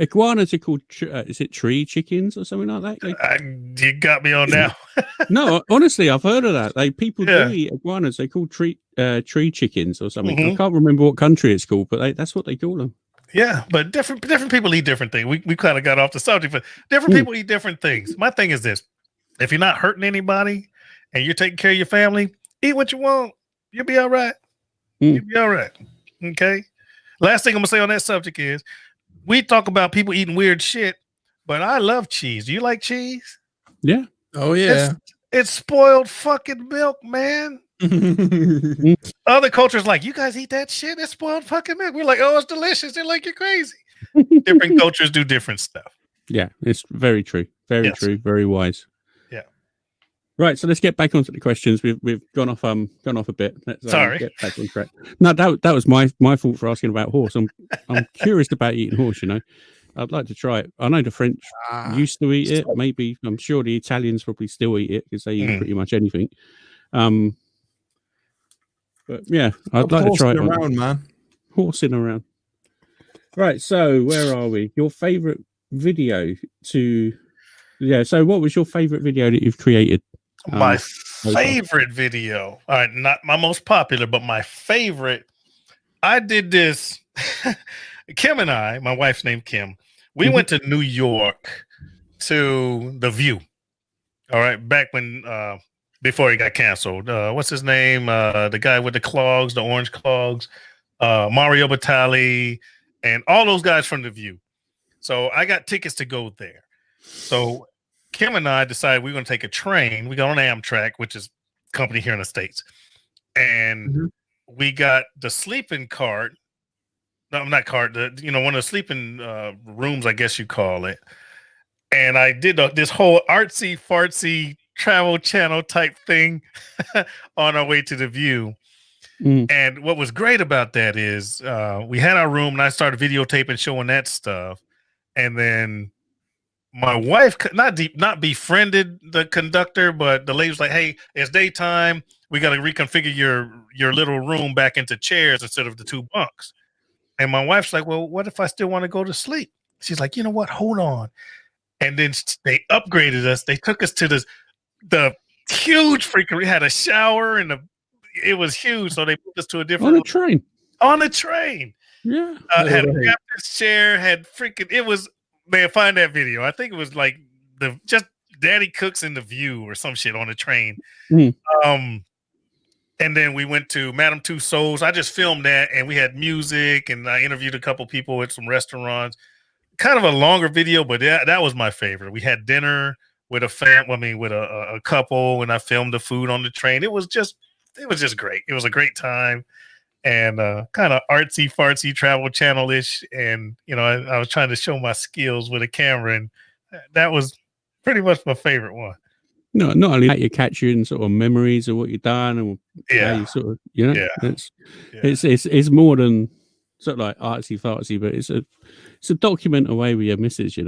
iguanas. Are called is it tree chickens or something like that? You got me on now. No, honestly, I've heard of that. People do eat iguanas. They call tree chickens or something. I can't remember what country it's called, but that's what they call them. Yeah, but different people eat different things. We kind of got off the subject, but different people eat different things. My thing is this: if you're not hurting anybody and you're taking care of your family, eat what you want. You'll be all right. You'll be all right. Okay. Last thing I'm gonna say on that subject is we talk about people eating weird shit, but I love cheese. Do you like cheese? Yeah. Oh yeah. It's spoiled fucking milk, man. Other cultures like, you guys eat that shit? It's spoiled fucking milk. We're like, oh, it's delicious. They're like, you're crazy. Different cultures do different stuff. Yeah, it's very true. Very true. Very wise. Yeah. Right, so let's get back onto the questions. We've gone off a bit. Let's Sorry. Get back on track. No, that was my fault for asking about horse. I'm curious about eating horse. I'd like to try it. I know the French used to eat it. Maybe I'm sure the Italians probably still eat it because they eat pretty much anything. But yeah, I'd like to try it. Around, man. Horsing around. Right, so where are we? Your favorite video so what was your favorite video that you've created? My favorite video. All right, not my most popular, but my favorite. I did this. Kim and I, my wife's name Kim, we went to New York to The View. All right, back when before he got canceled. What's his name? The guy with the clogs, the orange clogs, Mario Batali, and all those guys from The View. So I got tickets to go there. So Kim and I decided we were going to take a train. We got on Amtrak, which is a company here in the States. And we got the sleeping cart. No, not cart. One of the sleeping rooms, I guess you call it. And I did this whole artsy fartsy Travel Channel type thing on our way to The View. And what was great about that is we had our room and I started videotaping, showing that stuff. And then my wife not befriended the conductor, but the lady was like, hey, it's daytime. We got to reconfigure your little room back into chairs instead of the 2 bunks. And my wife's like, well, what if I still want to go to sleep? She's like, you know what? Hold on. and then they upgraded us. They took us to the huge freaking. We had a shower and it was huge. So they put us to a different on a train. On a train. Yeah. Had a captain's chair. Had freaking. It was. Man, find that video. I think it was like just Daddy Cooks in the View or some shit on a train. And then we went to Madame Tussauds. I just filmed that, and we had music, and I interviewed a couple people at some restaurants. Kind of a longer video, but that was my favorite. We had dinner with a couple, and I filmed the food on the train. It was just great. It was a great time, and kind of artsy fartsy Travel Channel-ish. And I was trying to show my skills with a camera, and that was pretty much my favorite one. No, not only that, you catch you in sort of memories of what you've done, and how you sort of, it's more than sort of like artsy fartsy, but it's a document away with your missus, you've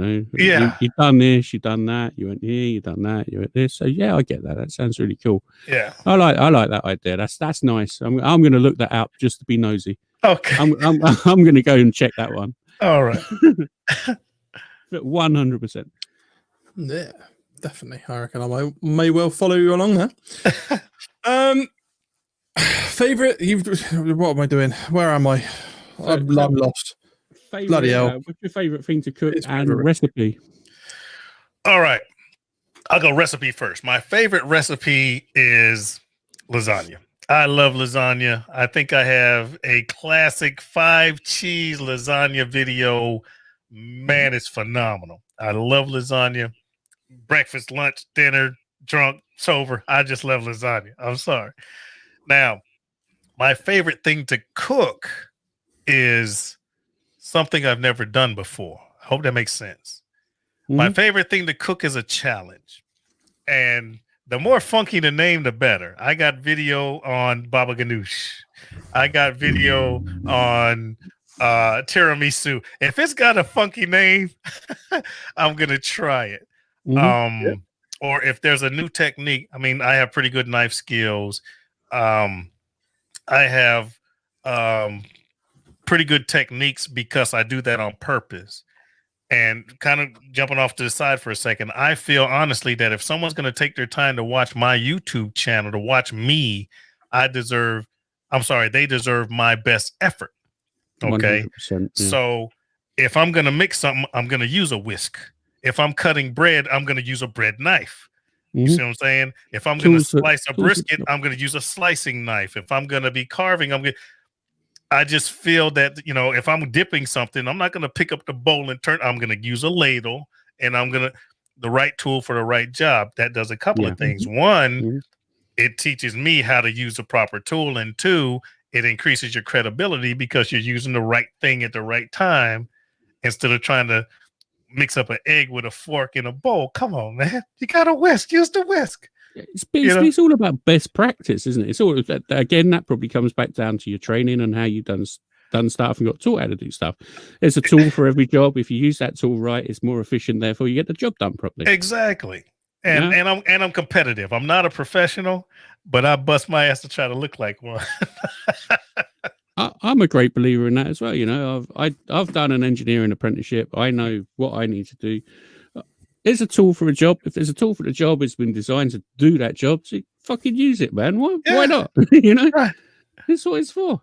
done this, you've done that, you went here, you've done that, you went this. So yeah, I get that. That sounds really cool. Yeah, I like that idea. That's nice. I'm going to look that up just to be nosy. Okay, I'm going to go and check that one. All right, 100%. Yeah. Definitely, I reckon I may well follow you along there. Favorite? What am I doing? Where am I? I'm lost. Bloody hell! What's your favorite thing to cook and recipe? All right, I'll go recipe first. My favorite recipe is lasagna. I love lasagna. I think I have a classic 5-cheese lasagna video. Man, it's phenomenal. I love lasagna. Breakfast, lunch, dinner, drunk, sober. I just love lasagna. I'm sorry. Now, my favorite thing to cook is something I've never done before. I hope that makes sense. My favorite thing to cook is a challenge. And the more funky the name, the better. I got video on baba ganoush. I got video on tiramisu. If it's got a funky name, I'm going to try it. Or if there's a new technique, I have pretty good knife skills. I have pretty good techniques because I do that on purpose. And kind of jumping off to the side for a second, I feel honestly that if someone's going to take their time to watch my YouTube channel, to watch me, they deserve my best effort. Okay. Yeah. So if I'm going to mix something, I'm going to use a whisk. If I'm cutting bread, I'm going to use a bread knife. You see what I'm saying? If I'm going to slice a brisket, I'm going to use a slicing knife. If I'm going to be carving, I just feel that, if I'm dipping something, I'm not going to pick up the bowl and turn. I'm going to use a ladle, and the right tool for the right job. That does a couple of things. One, it teaches me how to use the proper tool. And two, it increases your credibility because you're using the right thing at the right time instead of trying to mix up an egg with a fork in a bowl. Come on, man. You got a whisk. Use the whisk. It's all about best practice, isn't it? It's all, again, that probably comes back down to your training and how you've done stuff and got taught how to do stuff. There's a tool for every job. If you use that tool right, it's more efficient. Therefore, you get the job done properly. Exactly. And I'm competitive. I'm not a professional, but I bust my ass to try to look like one. I'm a great believer in that as well. I've done an engineering apprenticeship. I know what I need to do. There's a tool for a job. If there's a tool for the job, it's been designed to do that job. So fucking use it, man. Why not? Right. That's what it's for.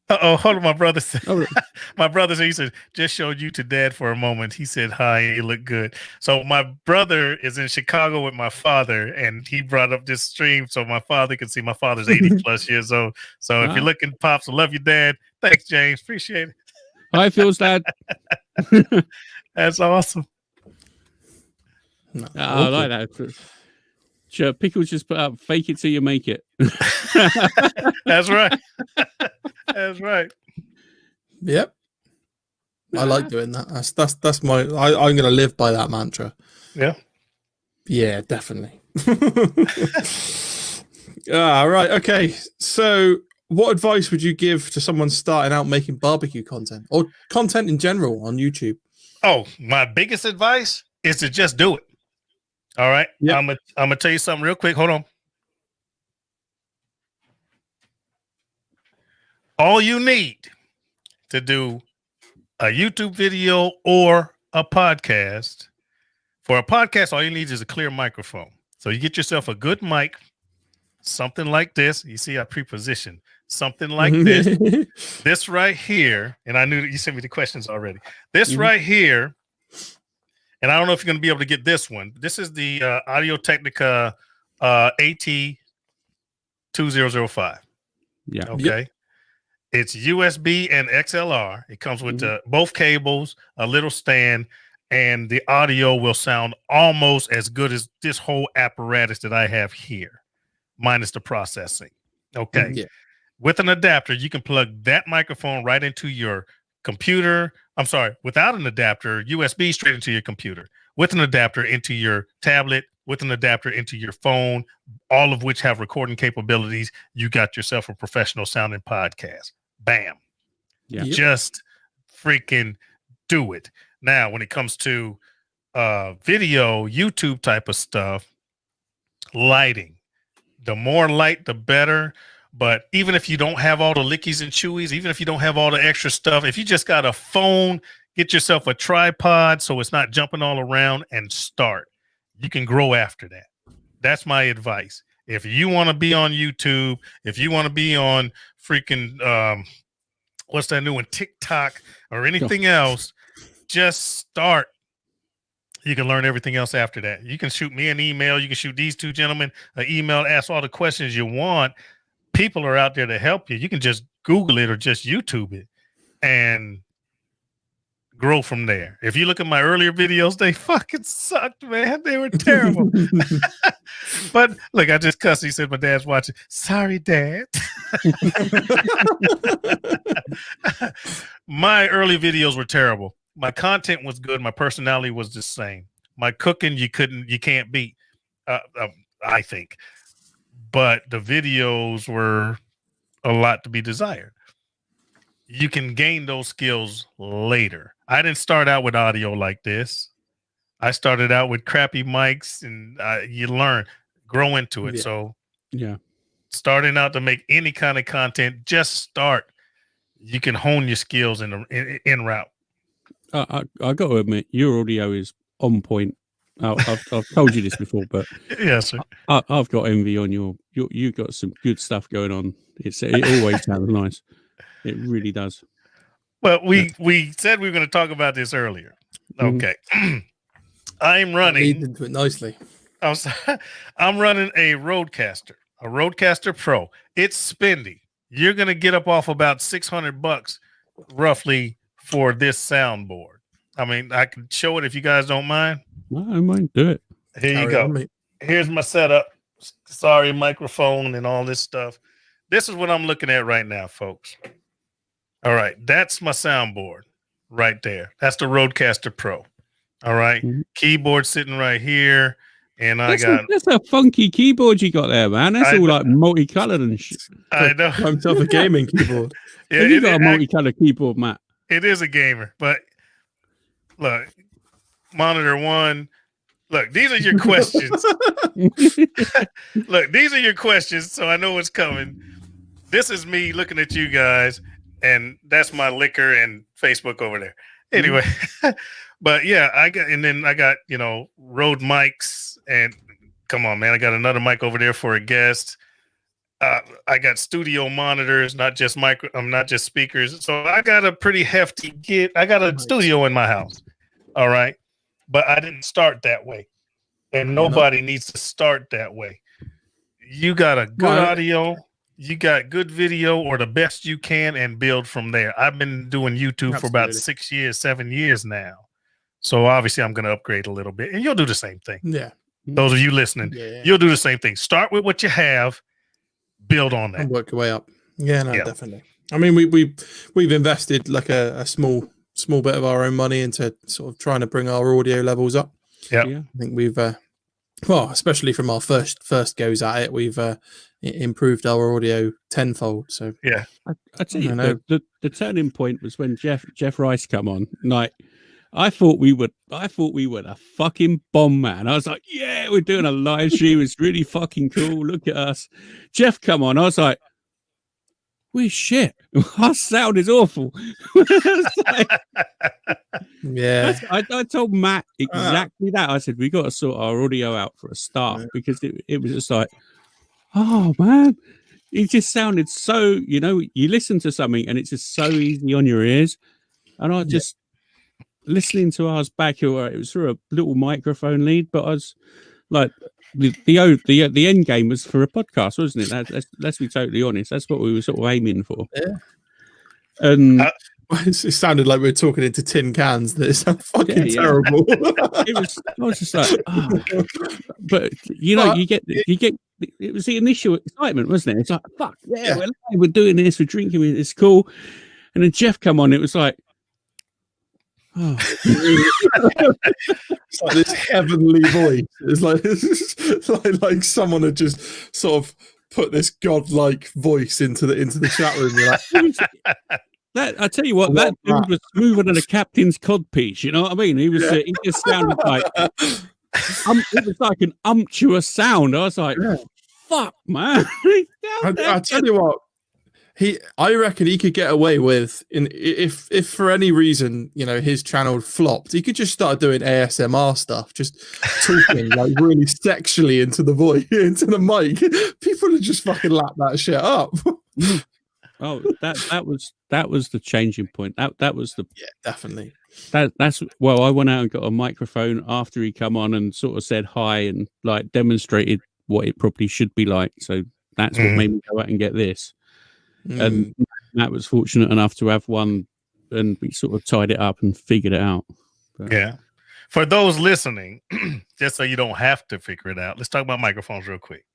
Hold on, my brother said. My brother said, he said, just showed you to Dad for a moment. He said, hi, you look good. So my brother is in Chicago with my father, and he brought up this stream so my father can see. My father's 80 plus years old. So if you're looking, Pops, I love you, Dad. Thanks, James. Appreciate it. Hi, Phil's dad. That's awesome. No, I like that. Sure, Pickles just put up, fake it till you make it. That's right. That's right. Yep. I like doing that. That's my. I'm gonna live by that mantra. Yeah. Yeah, definitely. Right. Okay. So, what advice would you give to someone starting out making barbecue content or content in general on YouTube? Oh, my biggest advice is to just do it. All right. Yep. I'm gonna tell you something real quick. Hold on. All you need to do a YouTube video or a podcast, for a podcast, all you need is a clear microphone. So you get yourself a good mic, something like this. You see, I pre-positioned something like this. This right here, and I knew that you sent me the questions already. This right here, and I don't know if you're going to be able to get this one. This is the Audio-Technica AT2005. Yeah. Okay. Yep. It's USB and XLR. It comes with both cables, a little stand, and the audio will sound almost as good as this whole apparatus that I have here, minus the processing. Okay. Yeah. With an adapter, you can plug that microphone right into your computer. I'm sorry, without an adapter, USB straight into your computer. With an adapter into your tablet, with an adapter into your phone, all of which have recording capabilities. You got yourself a professional sounding podcast. Bam. Yeah. Yep. Just freaking do it. Now, when it comes to video, YouTube type of stuff, lighting. The more light, the better. But even if you don't have all the lickies and chewies, even if you don't have all the extra stuff, if you just got a phone, get yourself a tripod so it's not jumping all around and start. You can grow after that. That's my advice. If you want to be on YouTube, if you want to be on freaking, what's that new one, TikTok or anything else, just start. You can learn everything else after that. You can shoot me an email. You can shoot these two gentlemen an email, ask all the questions you want. People are out there to help you. You can just Google it or just YouTube it and grow from there. If you look at my earlier videos, they fucking sucked, man. They were terrible. But look, I just cussed. He said my dad's watching. Sorry, Dad. My early videos were terrible. My content was good. My personality was the same. My cooking, you can't beat, I think. But the videos were a lot to be desired. You can gain those skills later. I didn't start out with audio like this. I started out with crappy mics, and you learn, grow into it. Yeah. So, starting out to make any kind of content, just start. You can hone your skills in route. I got to admit, your audio is on point. I've told you this before, but yes, sir. I've got envy on you got some good stuff going on. It always sounds nice. It really does. Well, we said we were going to talk about this earlier. Okay. I'm running into it nicely. I'm running a Rodecaster Pro. It's spendy. You're going to get up off about $600 roughly for this soundboard. I mean, I can show it if you guys don't mind. No, I might do it. Here you go. Here's my setup. Sorry, microphone and all this stuff. This is what I'm looking at right now, folks. All right. That's my soundboard right there. That's the Rodecaster Pro. All right. Keyboard sitting right here. And that's a funky keyboard you got there, man. That's all like multicolored and shit. I know. I'm tough a gaming keyboard. Yeah, you got a multicolored keyboard, Matt. It is a gamer, but look, monitor one. Look, these are your questions. Look, these are your questions, so I know what's coming. This is me looking at you guys, and that's my liquor and Facebook over there. Anyway, but yeah, I got Rode mics, and come on, man, I got another mic over there for a guest. I got studio monitors, not just speakers. So I got a pretty hefty kit. I got a studio in my house. All right. But I didn't start that way. And nobody needs to start that way. You got a good audio, you got good video, or the best you can, and build from there. I've been doing YouTube for about 7 years now. So obviously I'm going to upgrade a little bit, and you'll do the same thing. Yeah. Those of you listening, you'll do the same thing. Start with what you have, build on that. And work your way up. Yeah, no, definitely. I mean, we've invested like a small bit of our own money into sort of trying to bring our audio levels up. Yeah. I think we've especially from our first goes at it, we've improved our audio tenfold. So yeah, I tell you, the turning point was when Jeff Rice come on. Like, I thought we were a fucking bomb, man. I was like, yeah, we're doing a live stream. It's really fucking cool. Look at us. Jeff come on. I was like, we're shit. Our sound is awful. Yeah. I told Matt exactly that. I said, we got to sort our audio out for a start because it was just like, oh man, it just sounded so, you listen to something and it's just so easy on your ears. And I just listening to ours back, it was through a little microphone lead, but I was like, the end game was for a podcast, wasn't it? Let's be totally honest. That's what we were sort of aiming for. Yeah. And it sounded like we were talking into tin cans. That is fucking terrible. I was just like, oh. But you get. It was the initial excitement, wasn't it? It's like, fuck yeah, we're doing this, we're drinking, it's cool. And then Jeff come on, it was like, oh. It's like this heavenly voice. It's like someone had just sort of put this godlike voice into the chat room. That I tell you what, that dude was smoother than a captain's codpiece. You know what I mean? He was. He just sounded like it was like an umptuous sound. I was like, "Fuck, man!" I tell you what, I reckon he could get away with if for any reason his channel flopped, he could just start doing ASMR stuff, just talking like really sexually into the voice, into the mic. People would just fucking lap that shit up. Oh, that was the changing point. That was the definitely. That's I went out and got a microphone after he come on and sort of said hi and like demonstrated what it probably should be like. So that's what made me go out and get this. And Matt was fortunate enough to have one, and we sort of tied it up and figured it out. But. Yeah. For those listening, just so you don't have to figure it out, let's talk about microphones real quick.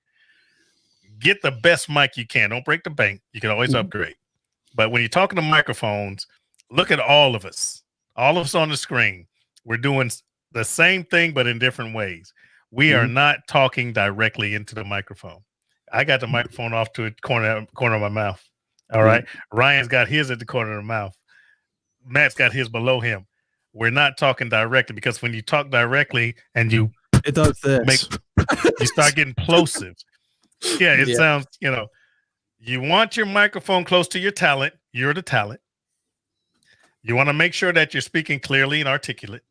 Get the best mic you can. Don't break the bank. You can always upgrade. But when you're talking to microphones, look at all of us on the screen. We're doing the same thing, but in different ways. We are not talking directly into the microphone. I got the microphone off to a corner of my mouth. All right. Ryan's got his at the corner of the mouth. Matt's got his below him. We're not talking directly because when you talk directly and it does this, you start getting plosives. Yeah, it sounds, you want your microphone close to your talent. You're the talent. You want to make sure that you're speaking clearly and articulate,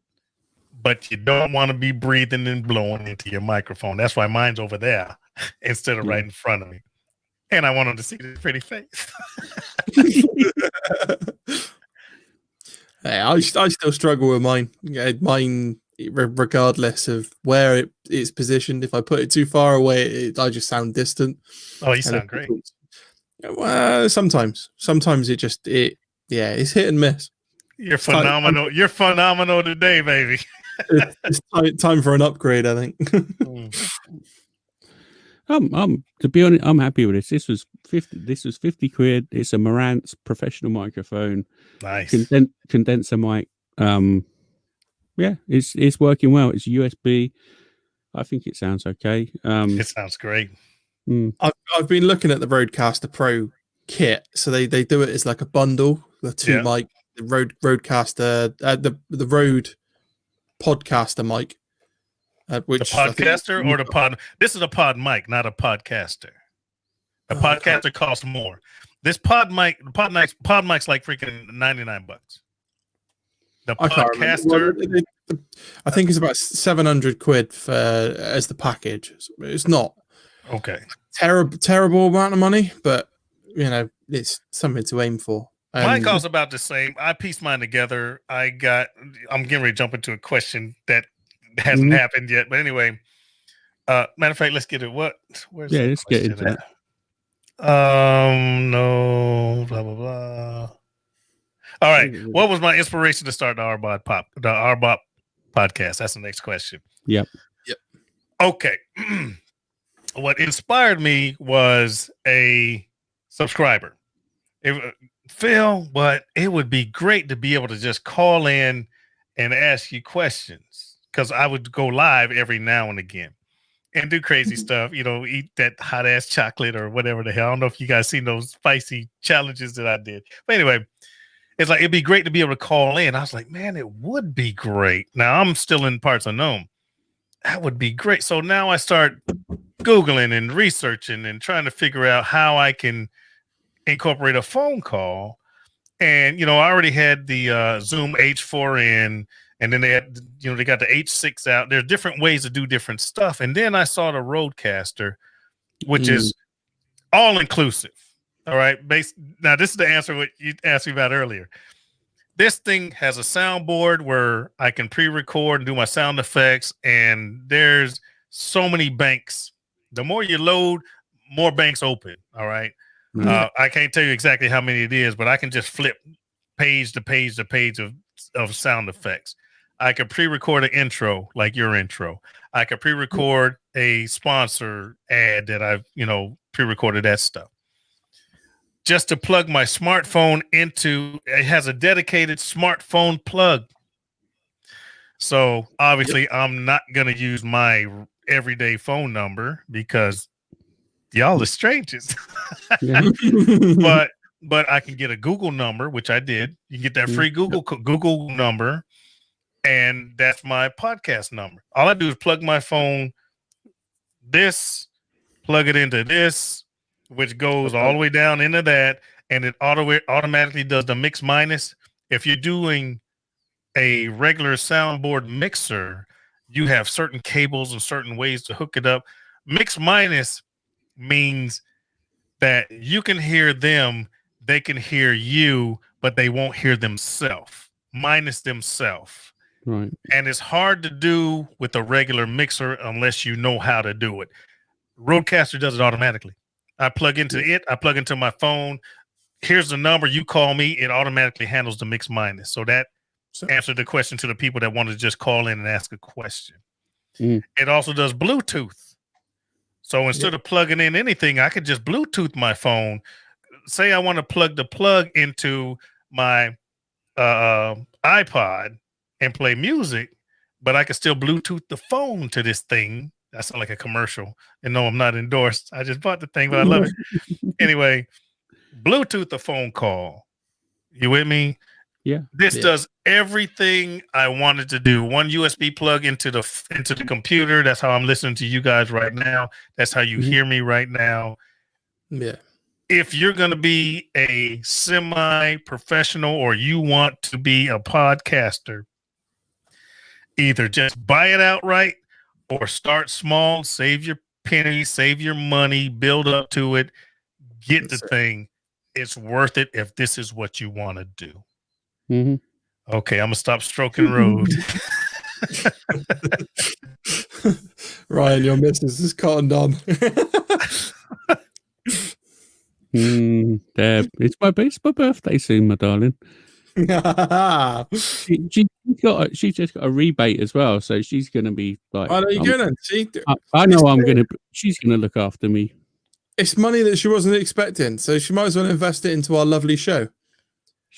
but you don't want to be breathing and blowing into your microphone. That's why mine's over there instead of right in front of me. And I want them to see the pretty face. Hey, I still struggle with mine. Mine, regardless of where it's positioned. If I put it too far away, I just sound distant. Oh, you sound great. Well, sometimes it just it's hit and miss. You're phenomenal. You're phenomenal today, baby. It's time for an upgrade, I think. To be honest, I'm happy with this. This was 50 quid. It's a Marantz professional microphone. Nice. Condenser mic. It's working well. It's USB. I think it sounds okay. It sounds great. I've been looking at the Rodecaster Pro kit. So they do it as like a bundle. The two mic, the Rodecaster, the Rode Podcaster mic. Which the podcaster or the pod? This is a pod mic, not a podcaster. The podcaster costs more. This pod mic's like freaking $99. The podcaster, I think it's about 700 quid as the package. It's not terrible amount of money, but it's something to aim for. Mine costs about the same. I pieced mine together. I'm getting ready to jump into a question that hasn't happened yet, but anyway, matter of fact, let's get it. Let's get into that. No, blah blah blah. All right, what was my inspiration to start the R-BOP podcast? That's the next question. Yep. Okay. What inspired me was a subscriber. Phil, but it would be great to be able to just call in and ask you questions. Because I would go live every now and again and do crazy stuff, eat that hot ass chocolate or whatever the hell. I don't know if you guys seen those spicy challenges that I did. But anyway, it's like, it'd be great to be able to call in. I was like, man, it would be great. Now I'm still in parts unknown. That would be great. So now I start Googling and researching and trying to figure out how I can incorporate a phone call. And, you know, I already had the Zoom H4n, and then they had, you know, they got the H6 out. There's different ways to do different stuff. And then I saw the Rodecaster, which is all inclusive. All right. Now, this is the answer what you asked me about earlier. This thing has a soundboard where I can pre-record and do my sound effects. And there's so many banks. The more you load, more banks open. All right. I can't tell you exactly how many it is, but I can just flip page to page to page of sound effects. I could pre-record an intro like your intro. I could pre-record a sponsor ad that I've, you know, pre-recorded that stuff. Just to plug my smartphone into, it has a dedicated smartphone plug. So obviously I'm not going to use my everyday phone number because y'all are strangers. but I can get a Google number, which I did. You can get that free Google number, and that's my podcast number. All I do is plug my phone, plug it into this, which goes all the way down into that, and it automatically does the mix minus. If you're doing a regular soundboard mixer, you have certain cables and certain ways to hook it up. Mix minus means that you can hear them, they can hear you, but they won't hear themselves, minus themselves. Right. And it's hard to do with a regular mixer unless you know how to do it. Rodecaster does it automatically. I plug into it, I plug into my phone. Here's the number, you call me, it automatically handles the mix minus. So that answered the question to the people that want to just call in and ask a question. It also does Bluetooth. So instead of plugging in anything, I could just Bluetooth my phone. Say I want to plug the plug into my iPod and play music, but I can still Bluetooth the phone to this thing. That sounds like a commercial. And no, I'm not endorsed. I just bought the thing, but I love it. Anyway, Bluetooth the phone call. You with me? Yeah. This does everything I wanted to do. One USB plug into the computer. That's how I'm listening to you guys right now. That's how you hear me right now. Yeah. If you're going to be a semi-professional or you want to be a podcaster, either just buy it outright or start small, save your pennies, save your money, build up to it, get the thing. It's worth it if this is what you want to do. Okay, I'm gonna stop stroking road. Ryan, your missus is cottoned on. Deb, it's my birthday soon, my darling. She's just got a rebate as well, so she's gonna be like. Why don't you go then? I know I'm gonna. She's gonna look after me. It's money that she wasn't expecting, so she might as well invest it into our lovely show.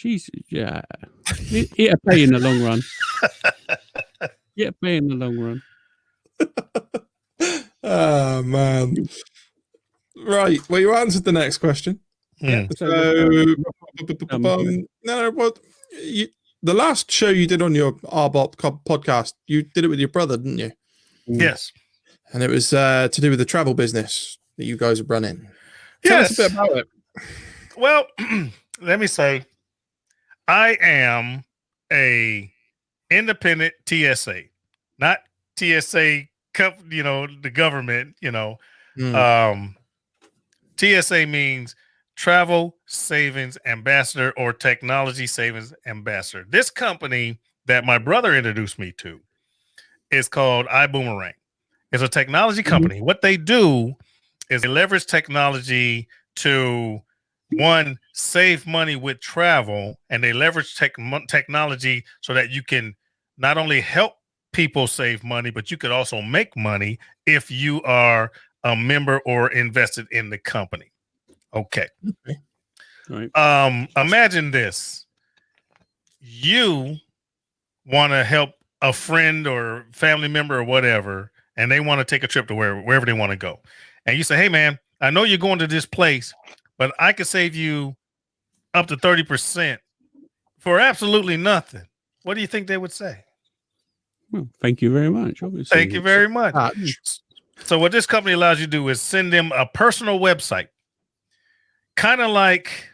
It'll pay in the long run. Pay in the long run. Oh man! Right. Well, you answered the next question. Yeah. So, the last show you did on your R-BOP podcast, you did it with your brother, didn't you? Yes. And it was to do with the travel business that you guys are running. Tell us a bit about it. Well, let me say, I am a independent TSA, not TSA, the government, TSA means Travel Savings Ambassador or Technology Savings Ambassador. This company that my brother introduced me to is called iBoomerang. It's a technology company. What they do is they leverage technology to, one, save money with travel, and they leverage technology so that you can not only help people save money, but you could also make money if you are a member or invested in the company. Okay. Right. Imagine this. You want to help a friend or family member or whatever, and they want to take a trip to wherever they want to go. And you say, hey, man, I know you're going to this place, but I could save you up to 30% for absolutely nothing. What do you think they would say? Well, thank you very much. Obviously. Thank you very much. So what this company allows you to do is send them a personal website. kind of like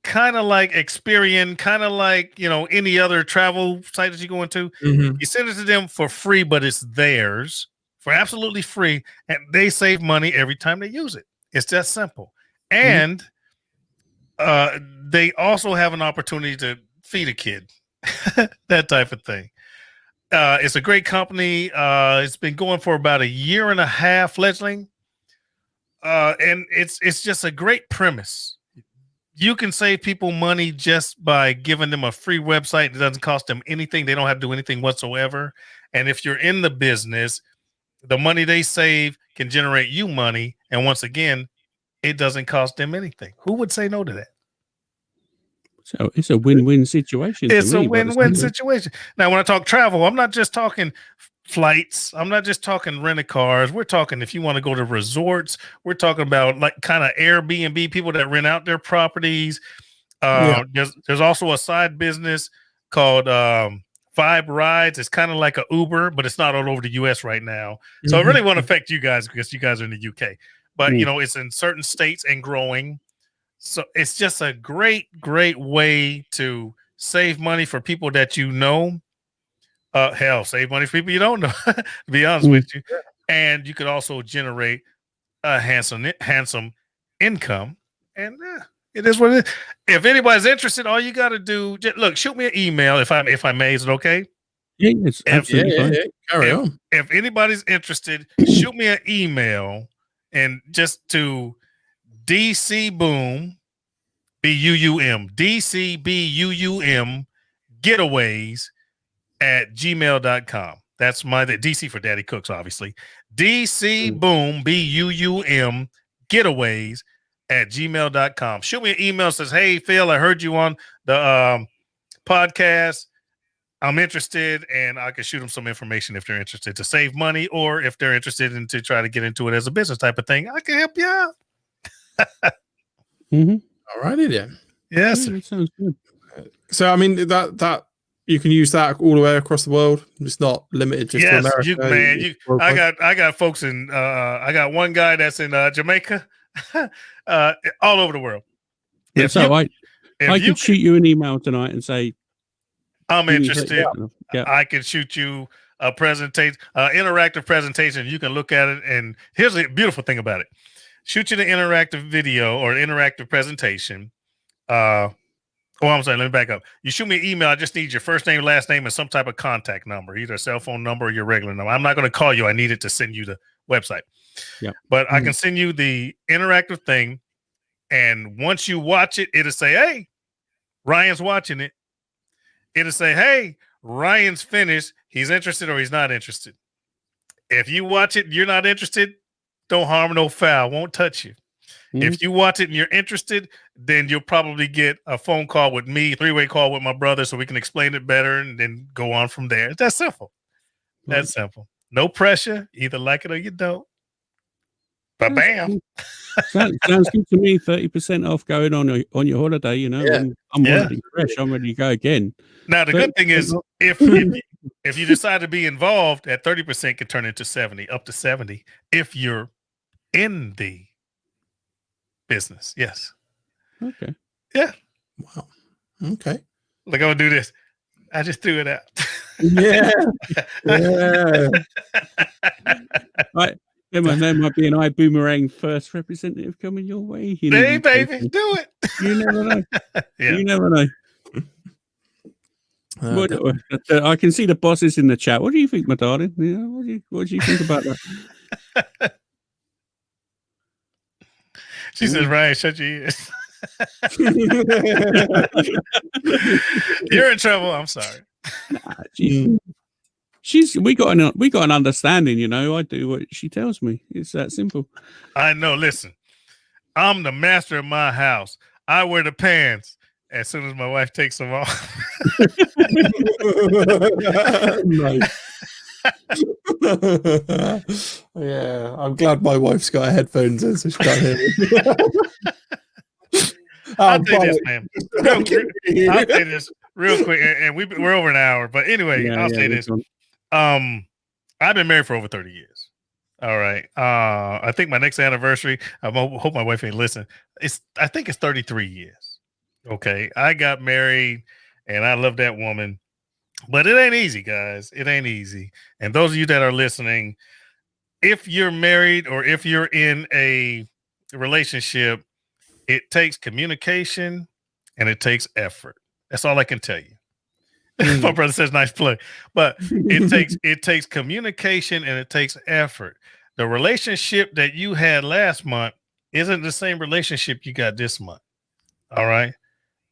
Experian, kind of like, any other travel site that you go into. Mm-hmm. You send it to them for free, but it's theirs for absolutely free, and they save money every time they use it. It's that simple. And they also have an opportunity to feed a kid, that type of thing. It's a great company. It's been going for about a year and a half, fledgling. And it's just a great premise. You can save people money just by giving them a free website that doesn't cost them anything. They don't have to do anything whatsoever. And if you're in the business, the money they save can generate you money. And once again, it doesn't cost them anything. Who would say no to that? So it's a win-win situation. It's a win-win situation. Now, when I talk travel, I'm not just talking flights. I'm not just talking rental cars. We're talking if you want to go to resorts. We're talking about like kind of Airbnb, people that rent out their properties. There's also a side business called Vibe Rides. It's kind of like an Uber, but it's not all over the U.S. right now. So it really won't affect you guys because you guys are in the UK. But, it's in certain states and growing. So it's just a great, great way to save money for people that you know. Save money for people you don't know, to be honest with you. And you could also generate a handsome income. And it is what it is. If anybody's interested, all you got to do, shoot me an email if I may. Is it okay? Yeah, it's absolutely fine. Carry on. If anybody's interested, shoot me an email and just to DC Boom, BUUM, DCBUUM getaways at gmail.com. That's the DC for Daddy Cooks, obviously. DC Boom, BUUM getaways at gmail.com. Shoot me an email that says, hey, Phil, I heard you on the podcast. I'm interested, and I can shoot them some information if they're interested to save money, or if they're interested in to try to get into it as a business type of thing. I can help you out. All righty then. Yes, that sounds good. So I mean that you can use that all the way across the world. It's not limited just to America. I got folks in. I got one guy that's in Jamaica, all over the world. I could shoot you an email tonight and say, I'm interested. I can shoot you a presentation, interactive presentation. You can look at it. And here's the beautiful thing about it. Shoot you the interactive video or interactive presentation. I'm sorry. Let me back up. You shoot me an email. I just need your first name, last name, and some type of contact number, either a cell phone number or your regular number. I'm not going to call you. I need it to send you the website. Yeah. But I can send you the interactive thing. And once you watch it, it'll say, hey, Ryan's watching it. It'll say, hey, Ryan's finished. He's interested or he's not interested. If you watch it and you're not interested, don't harm, no foul. Won't touch you. If you watch it and you're interested, then you'll probably get a phone call with me, 3-way call with my brother, so we can explain it better and then go on from there. That's simple. That's simple. No pressure. Either like it or you don't. But bam. Sounds good to me. 30% off going on your holiday. You know, I'm already fresh. I'm ready to go again. Now the good thing is, if you decide to be involved, that 30% can turn into 70, up to 70, if you're in the business. Yes. Okay. Yeah. Wow. Okay. Look, I'm gonna do this. I just threw it out. Yeah. Right. There might be an iBoomerang first representative coming your way. Hey, baby, do it. You never know. You never know. I can see the bosses in the chat. What do you think, my darling? What do you think about that? She says, Ryan, shut your ears. You're in trouble. I'm sorry. We got an understanding, you know. I do what she tells me. It's that simple. I know. Listen, I'm the master of my house. I wear the pants as soon as my wife takes them off. Yeah, I'm glad my wife's got her headphones in, so she can't hear me. I'll say this, man. I'll say this real quick, and we're over an hour. But anyway, I'll say this. I've been married for over 30 years. All right. I think my next anniversary, hope my wife ain't listen. I think it's 33 years. Okay. I got married and I love that woman, but it ain't easy, guys. It ain't easy. And those of you that are listening, if you're married or if you're in a relationship, it takes communication and it takes effort. That's all I can tell you. My brother says nice play, but it takes communication and it takes effort. The relationship that you had last month isn't the same relationship you got this month. All right.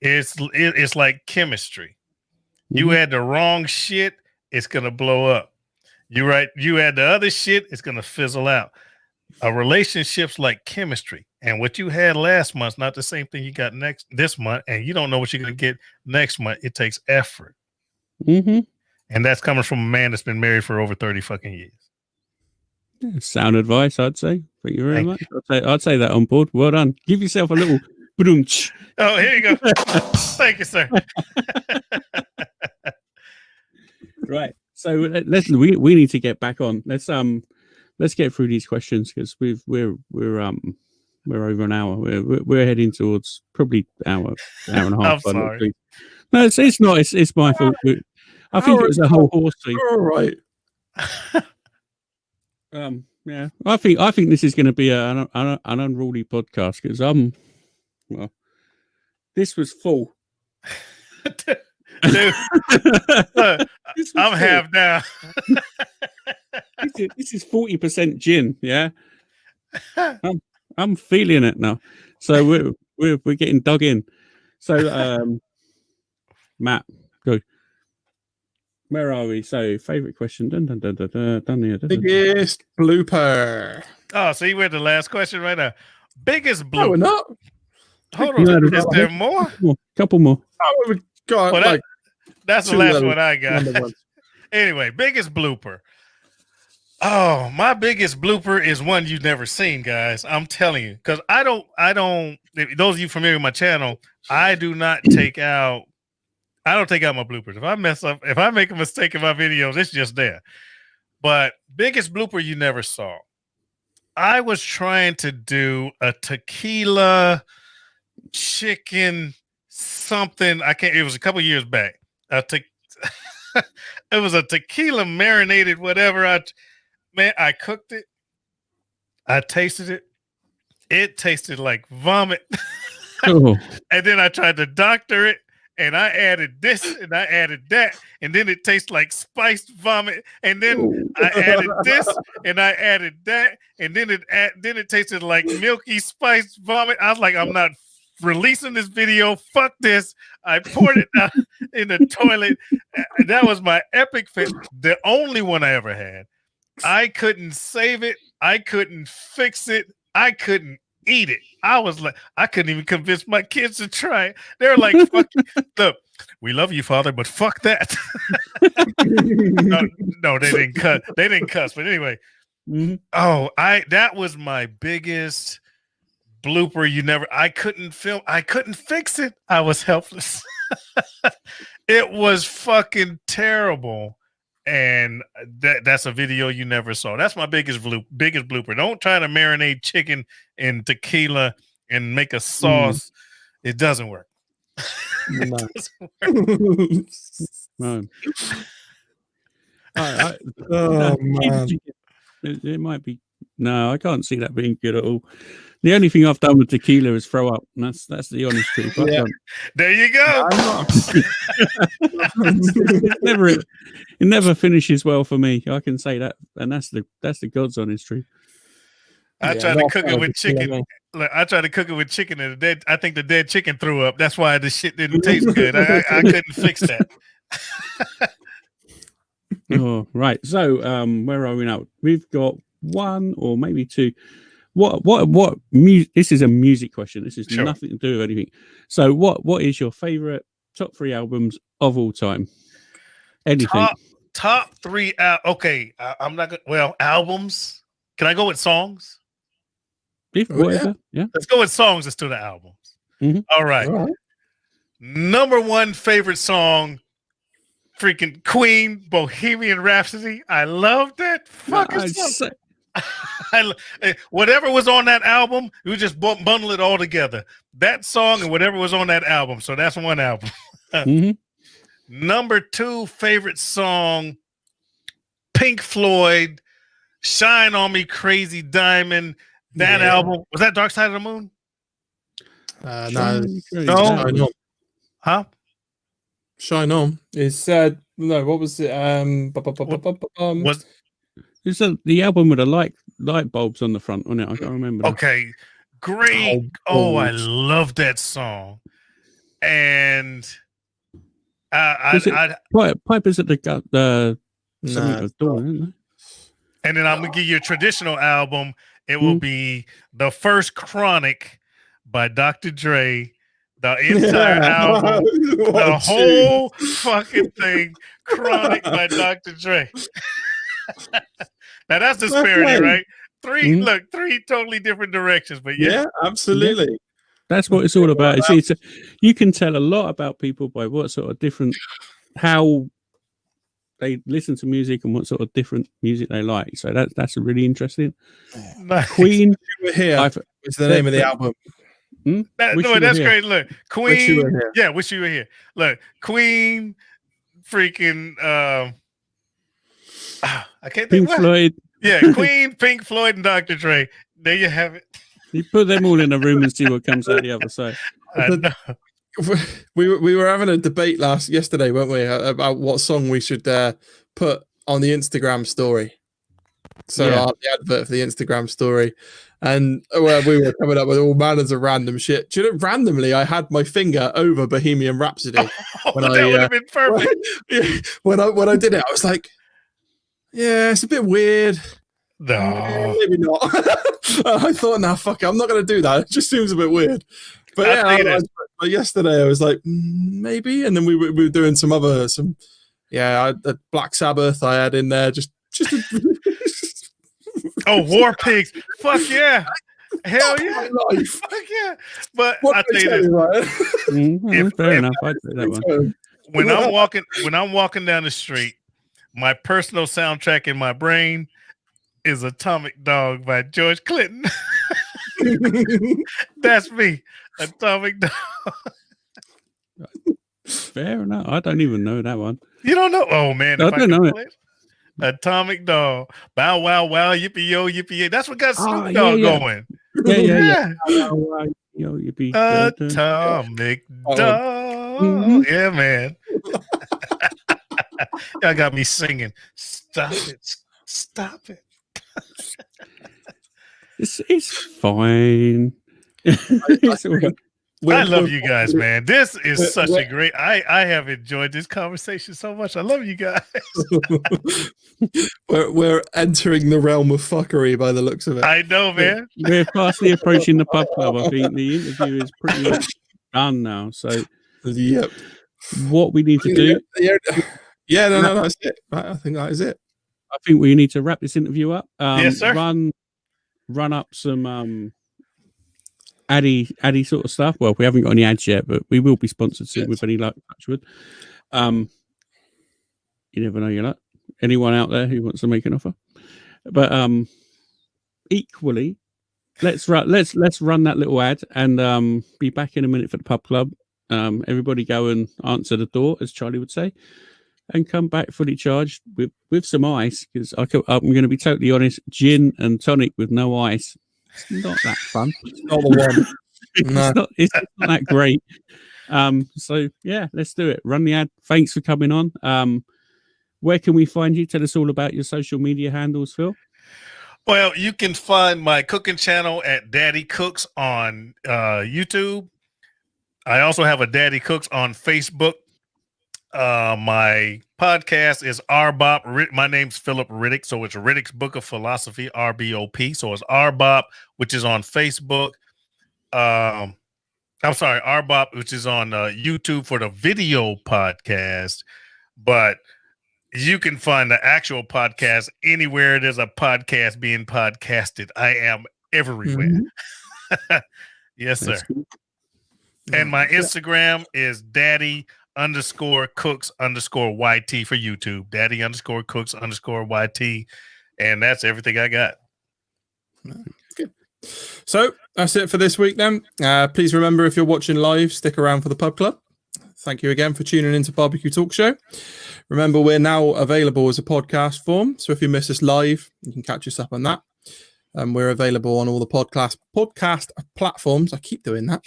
It's like chemistry. You add the wrong shit, it's gonna blow up. You add the other shit, it's gonna fizzle out. A relationship's like chemistry, and what you had last month's not the same thing you got this month, and you don't know what you're gonna get next month. It takes effort. And that's coming from a man that's been married for over 30 fucking years. Yeah, sound advice, I'd say. Thank you very much. I'd say that on board. Well done. Give yourself a little boom. Oh, here you go. Thank you, sir. Right. So we need to get back on. Let's get through these questions because we're over an hour. We're heading towards probably hour and a half. I'm sorry. No, it's not. It's my fault. I think it was a whole horse thing. All right. Yeah. I think this is going to be an unruly podcast because well, this was full. Dude, look, I'm half down. This is 40% gin. Yeah. I'm feeling it now. So we're getting dug in. So Matt, go. Where are we? So, favorite question. Done here. Biggest blooper. Oh, so you went the last question right now. Biggest blooper. No, we're not. Hold on. Is there more? Couple more. Oh, we've got well, that's the last one I got. Anyway, biggest blooper. Oh, my biggest blooper is one you've never seen, guys. I'm telling you, because I don't. Those of you familiar with my channel, I don't take out my bloopers. If I mess up, if I make a mistake in my videos, it's just there. But biggest blooper you never saw. I was trying to do a tequila chicken something. It was a couple years back. It was a tequila marinated whatever. I cooked it. I tasted it. It tasted like vomit. Oh. And then I tried to doctor it. And I added this and I added that. And then it tastes like spiced vomit. And then I added this and I added that. And then it tasted like milky spiced vomit. I was like, I'm not releasing this video. Fuck this. I poured it out in the toilet. That was my epic fit. The only one I ever had. I couldn't save it. I couldn't fix it. I couldn't eat it. I was like, I couldn't even convince my kids to try it. They're like, fuck, look, we love you, Father, but fuck that. No, they didn't cut. They didn't cuss. But anyway, that was my biggest blooper. I couldn't film. I couldn't fix it. I was helpless. It was fucking terrible. And that's a video you never saw. That's my biggest blooper. Don't try to marinate chicken in tequila and make a sauce. It doesn't work. It doesn't work. Oh, man. It might be. No, I can't see that being good at all. The only thing I've done with tequila is throw up. And that's the honest truth. Yeah. There you go. It never finishes well for me. I can say that, and that's the God's honest truth. I tried to cook it with chicken. I tried to cook it with chicken, and I think the dead chicken threw up. That's why the shit didn't taste good. I couldn't fix that. Oh, right. So, where are we now? We've got one or maybe two. What music? This is a music question. This is nothing to do with anything. So, what is your favorite top 3 albums of all time? Anything? Top 3. Okay, I'm not gonna. Well, albums. Can I go with songs? Whatever. Yeah. Let's go with songs instead of albums. All right. Number 1 favorite song. Freaking Queen, Bohemian Rhapsody. I love that fucking song. Whatever was on that album, we just bundle it all together. That song and whatever was on that album. So that's one album. Number 2 favorite song, Pink Floyd, Shine On Me, Crazy Diamond. That album, was that Dark Side of the Moon? No. Huh? Shine On. It's no, what was it? Was It's the album with the light bulbs on the front on it. I can't remember. Okay, great. I love that song. And Pipers at the door, isn't it? And then I'm gonna give you a traditional album. It will be the first Chronic by Dr. Dre. The entire album, the whole fucking thing, Chronic by Dr. Dre. Now that's disparity, right? Three totally different directions, but yeah, absolutely. That's what it's all about. You can tell a lot about people by what sort of different, how they listen to music and what sort of different music they like. So that's really interesting. Nice. Queen, Here is the name of the album. That's great. Look, Queen. Wish You Were Here. Look, Queen, freaking. I can't think. Pink Floyd. Yeah, Queen, Pink Floyd, and Dr. Dre. There you have it. You put them all in a room and see what comes out the other side. I know. We were having a debate yesterday, weren't we, about what song we should put on the Instagram story. So the advert for the Instagram story, and we were coming up with all manners of random shit. Do you know, randomly, I had my finger over Bohemian Rhapsody when that would have been perfect. When I did it, I was like, "Yeah, it's a bit weird." No, maybe not. I thought, "Nah, fuck it, I'm not going to do that. It just seems a bit weird." But yesterday I was like, maybe, and then we were doing Black Sabbath I had in there just. War Pigs, fuck yeah, hell yeah, fuck yeah. But I tell you this, fair enough. I'd say that one. When I'm walking down the street, my personal soundtrack in my brain is Atomic Dog by George Clinton. That's me, Atomic Dog. Fair enough. I don't even know that one. You don't know? Oh man, I don't know it. Atomic Dog, Bow Wow Wow, Yippee Yo, Yippee Yay. That's what got Snoop Dogg going. Yeah. Yo, yippee, Atomic Dog. Yeah, man. Y'all got me singing. Stop it. It's fine. I love you guys, man. This is such a great. I have enjoyed this conversation so much. I love you guys. we're entering the realm of fuckery by the looks of it. I know, man. We're fastly approaching the pub club. I think the interview is pretty much done now. So, yep. What we need to do? No, that's it. I think that is it. I think we need to wrap this interview up. Yes, sir. Run up some Addy sort of stuff. Well, we haven't got any ads yet, but we will be sponsored soon with any luck. Touchwood. You never know your luck. Anyone out there who wants to make an offer, but equally, let's run that little ad and be back in a minute for the pub club. Everybody go and answer the door, as Charlie would say, and come back fully charged with some ice, because I'm going to be totally honest, gin and tonic with no ice. It's not that fun. It's not the one. It's not that great. So yeah, let's do it. Run the ad. Thanks for coming on. Where can we find you? Tell us all about your social media handles, Phil. Well, you can find my cooking channel at Daddy Cooks on YouTube. I also have a Daddy Cooks on Facebook. My podcast is R-BOP. My name's Philip Riddick, so it's Riddick's Book of Philosophy, R-BOP. So it's R-BOP, which is on Facebook. I'm sorry, R-BOP, which is on YouTube for the video podcast. But you can find the actual podcast anywhere there's a podcast being podcasted. I am everywhere. Mm-hmm. Yes, sir. Cool. And my Instagram is daddy_cooks_YT for YouTube. Daddy_cooks_YT. And that's everything I got. Good. So that's it for this week then. Please remember, if you're watching live, stick around for the pub club. Thank you again for tuning into BBQ Talks Show. Remember, we're now available as a podcast form. So if you miss us live, you can catch us up on that. We're available on all the podcast platforms. I keep doing that.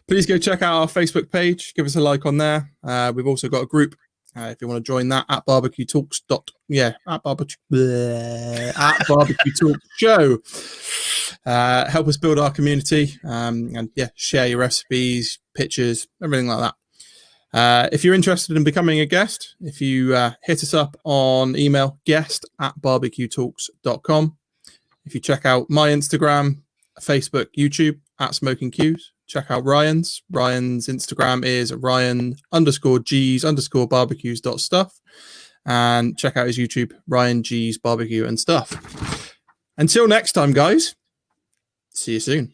Please go check out our Facebook page. Give us a like on there. We've also got a group. If you want to join that, at BBQ Talks at BBQ Talks Show. Help us build our community, and share your recipes, pictures, everything like that. If you're interested in becoming a guest, if you hit us up on email, guest@bbqtalks.com. If you check out my Instagram, Facebook, YouTube, at Smoking Q's. Check out Ryan's. Ryan's Instagram is Ryan_G's_barbecues.stuff. And check out his YouTube, Ryan G's Barbecue and Stuff. Until next time, guys. See you soon.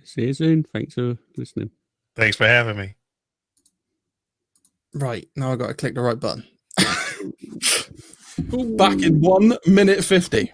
See you soon. Thanks for listening. Thanks for having me. Right, now I've got to click the right button. Back in 1 minute 50.